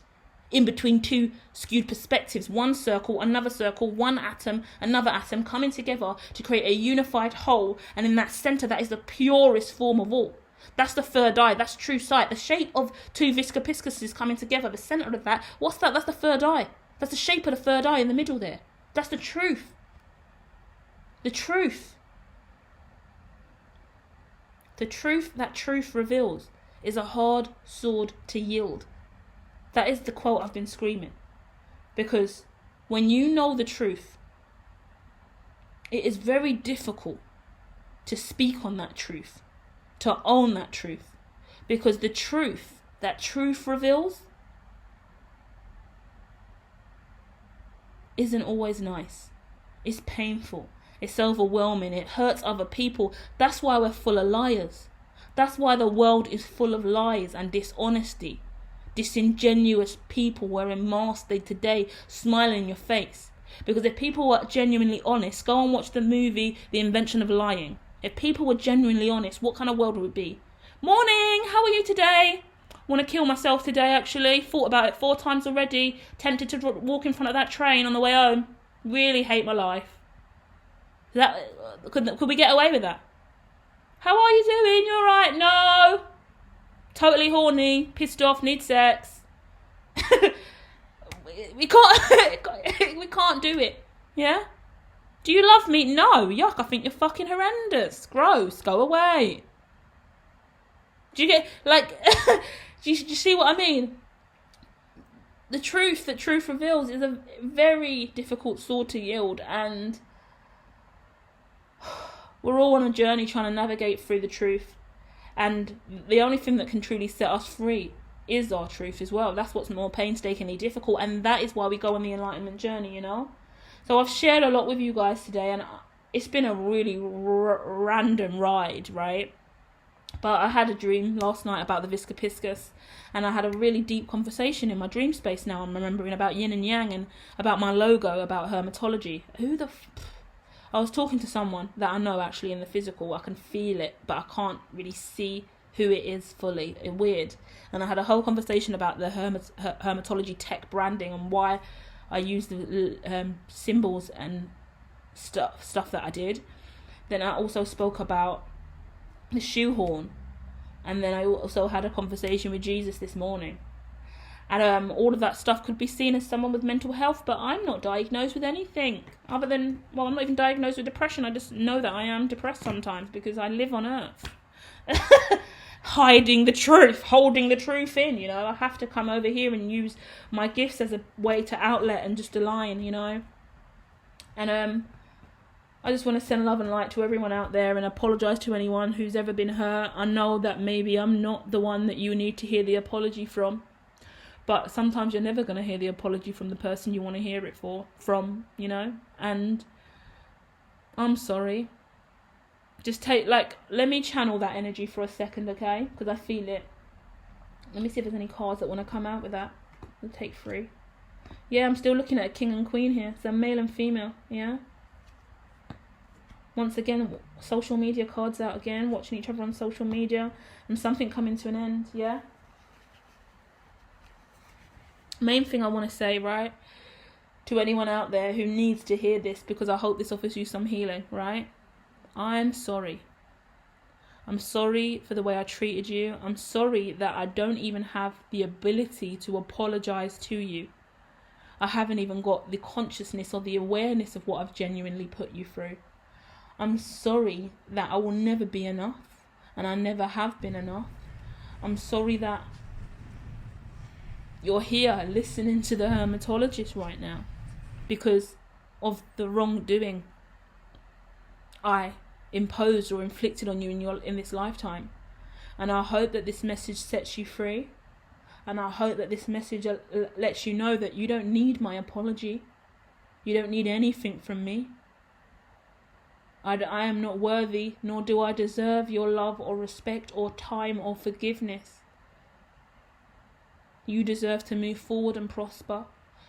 In between two skewed perspectives, one circle, another circle, one atom, another atom coming together to create a unified whole, and in that center, that is the purest form of all. That's the third eye, that's true sight. The shape of two visca piscises coming together, the center of that, what's that? That's the third eye. That's the shape of the third eye in the middle there. That's the truth. The truth. The truth that truth reveals is a hard sword to yield. That is the quote I've been screaming. Because when you know the truth, it is very difficult to speak on that truth, to own that truth. Because the truth that truth reveals isn't always nice. It's painful. It's overwhelming. It hurts other people. That's why we're full of liars. That's why the world is full of lies and dishonesty. Disingenuous people wearing masks day to day, smiling in your face. Because if people were genuinely honest, go and watch the movie The Invention of Lying. If people were genuinely honest, what kind of world would it be? Morning, how are you today? Want to kill myself today, actually. Thought about it 4 times already. Tempted to walk in front of that train on the way home. Really hate my life. Could we get away with that? How are you doing? You alright? No. Totally horny, pissed off, need sex. we can't do it. Yeah? Do you love me? No. Yuck, I think you're fucking horrendous. Gross. Go away. Do you get, do you see what I mean? The truth that truth reveals is a very difficult sword to yield, and we're all on a journey trying to navigate through the truth. And the only thing that can truly set us free is our truth as well. That's what's more painstakingly difficult. And that is why we go on the enlightenment journey, you know. So I've shared a lot with you guys today. And it's been a really random ride, right? But I had a dream last night about the visca piscis. And I had a really deep conversation in my dream space now. I'm remembering about yin and yang and about my logo, about hermetology. I was talking to someone that I know actually in the physical. I can feel it, but I can't really see who it is fully. It's weird. And I had a whole conversation about the hermetology tech branding and why I use the symbols and stuff that I did. Then I also spoke about the shoehorn. And then I also had a conversation with Jesus this morning. And all of that stuff could be seen as someone with mental health, but I'm not diagnosed with anything other than, well, I'm not even diagnosed with depression. I just know that I am depressed sometimes because I live on earth. Hiding the truth, holding the truth in, you know. I have to come over here and use my gifts as a way to outlet and just align, you know. And I just want to send love and light to everyone out there and apologise to anyone who's ever been hurt. I know that maybe I'm not the one that you need to hear the apology from. But sometimes you're never going to hear the apology from the person you want to hear it from, you know. And I'm sorry. Just let me channel that energy for a second, okay? Because I feel it. Let me see if there's any cards that want to come out with that. We'll take 3. Yeah, I'm still looking at a king and queen here. So male and female, yeah. Once again, social media cards out again. Watching each other on social media. And something coming to an end, yeah. Main thing I want to say, right, to anyone out there who needs to hear this, because I hope this offers you some healing, right? I'm sorry. I'm sorry for the way I treated you. I'm sorry that I don't even have the ability to apologize to you. I haven't even got the consciousness or the awareness of what I've genuinely put you through. I'm sorry that I will never be enough, and I never have been enough. I'm sorry that you're here listening to the hermatologist right now because of the wrongdoing I imposed or inflicted on you in this lifetime. And I hope that this message sets you free. And I hope that this message lets you know that you don't need my apology. You don't need anything from me. I am not worthy, nor do I deserve your love or respect or time or forgiveness. You deserve to move forward and prosper.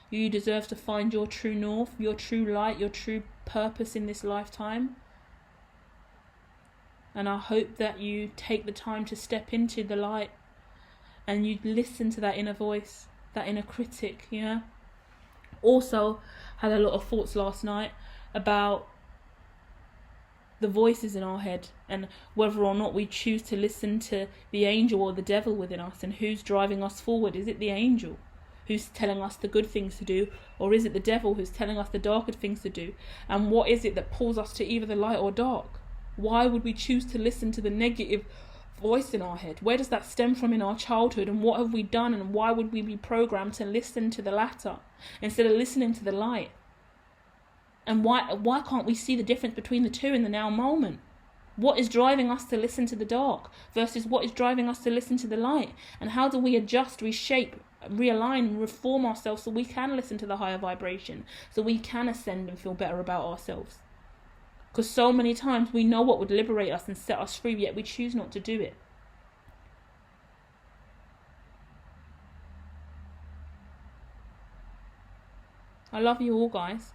You deserve to find your true north, your true light, your true purpose in this lifetime. And I hope that you take the time to step into the light and you listen to that inner voice, that inner critic, yeah? Also, had a lot of thoughts last night about the voices in our head and whether or not we choose to listen to the angel or the devil within us, and who's driving us forward. Is it the angel who's telling us the good things to do, or is it the devil who's telling us the darker things to do? And what is it that pulls us to either the light or dark? Why would we choose to listen to the negative voice in our head? Where does that stem from in our childhood, and what have we done, and why would we be programmed to listen to the latter instead of listening to the light? And why can't we see the difference between the two in the now moment? What is driving us to listen to the dark versus what is driving us to listen to the light? And how do we adjust, reshape, realign, reform ourselves so we can listen to the higher vibration, so we can ascend and feel better about ourselves? Because so many times we know what would liberate us and set us free, yet we choose not to do it. I love you all, guys.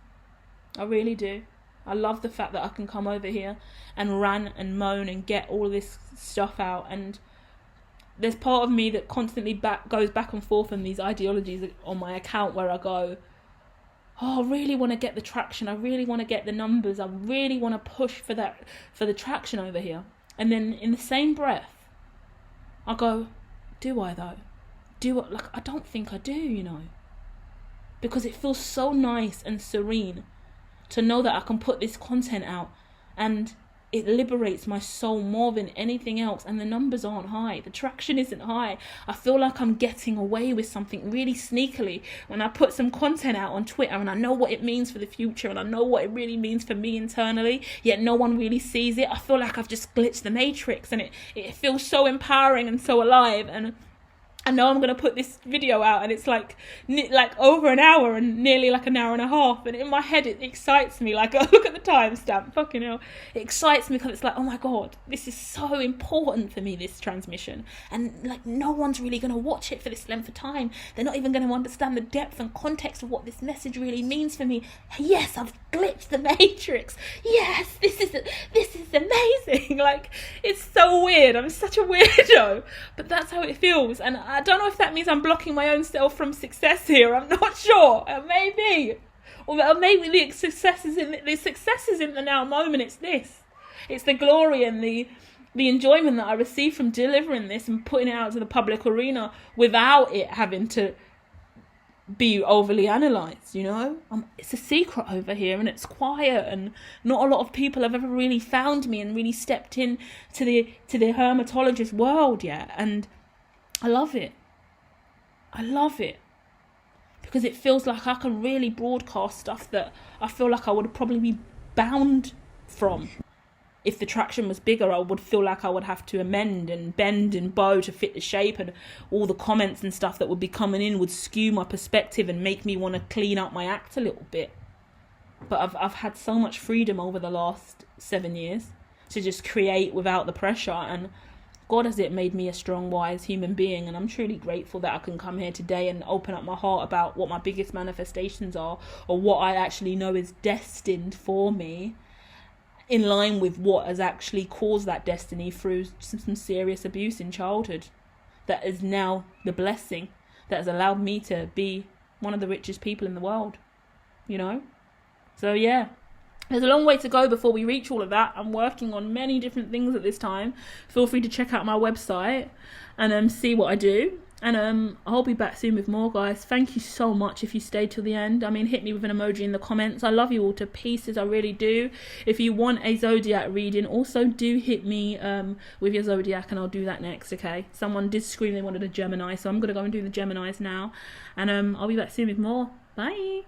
I really do. I love the fact that I can come over here and rant and moan and get all this stuff out. And there's part of me that constantly goes back and forth in these ideologies on my account where I go, oh, I really want to get the traction. I really want to get the numbers. I really want to push for the traction over here. And then in the same breath, I go, do I though? I don't think I do, you know. Because it feels so nice and serene to know that I can put this content out and it liberates my soul more than anything else. And the numbers aren't high. The traction isn't high. I feel like I'm getting away with something really sneakily when I put some content out on Twitter, and I know what it means for the future, and I know what it really means for me internally, yet no one really sees it. I feel like I've just glitched the matrix, and it feels so empowering and so alive. And I know I'm going to put this video out and it's like over an hour and nearly like an hour and a half. And in my head, it excites me. Like, oh, look at the timestamp. Fucking hell. It excites me because it's like, oh my God, this is so important for me, this transmission. And like, no one's really going to watch it for this length of time. They're not even going to understand the depth and context of what this message really means for me. Yes, I've glitched the matrix. Yes, this is amazing. Like, it's so weird. I'm such a weirdo. But that's how it feels. And I don't know if that means I'm blocking my own self from success here. I'm not sure. Maybe. Or maybe the success is in the now moment. It's this. It's the glory and the enjoyment that I receive from delivering this and putting it out to the public arena without it having to be overly analysed, you know? It's a secret over here and it's quiet, and not a lot of people have ever really found me and really stepped in to the hermatologist world yet. And I love it. I love it. Because it feels like I can really broadcast stuff that I feel like I would probably be bound from. If the traction was bigger, I would feel like I would have to amend and bend and bow to fit the shape, and all the comments and stuff that would be coming in would skew my perspective and make me want to clean up my act a little bit. But I've had so much freedom over the last 7 years to just create without the pressure, and God has made me a strong, wise human being, and I'm truly grateful that I can come here today and open up my heart about what my biggest manifestations are, or what I actually know is destined for me, in line with what has actually caused that destiny through some serious abuse in childhood. That is now the blessing that has allowed me to be one of the richest people in the world, you know? So yeah. There's a long way to go before we reach all of that. I'm working on many different things at this time. Feel free to check out my website and see what I do. And I'll be back soon with more, guys. Thank you so much if you stayed till the end. I mean, hit me with an emoji in the comments. I love you all to pieces, I really do. If you want a zodiac reading, also do hit me with your zodiac, and I'll do that next, okay? Someone did scream they wanted a Gemini, so I'm gonna go and do the Geminis now. And I'll be back soon with more. Bye.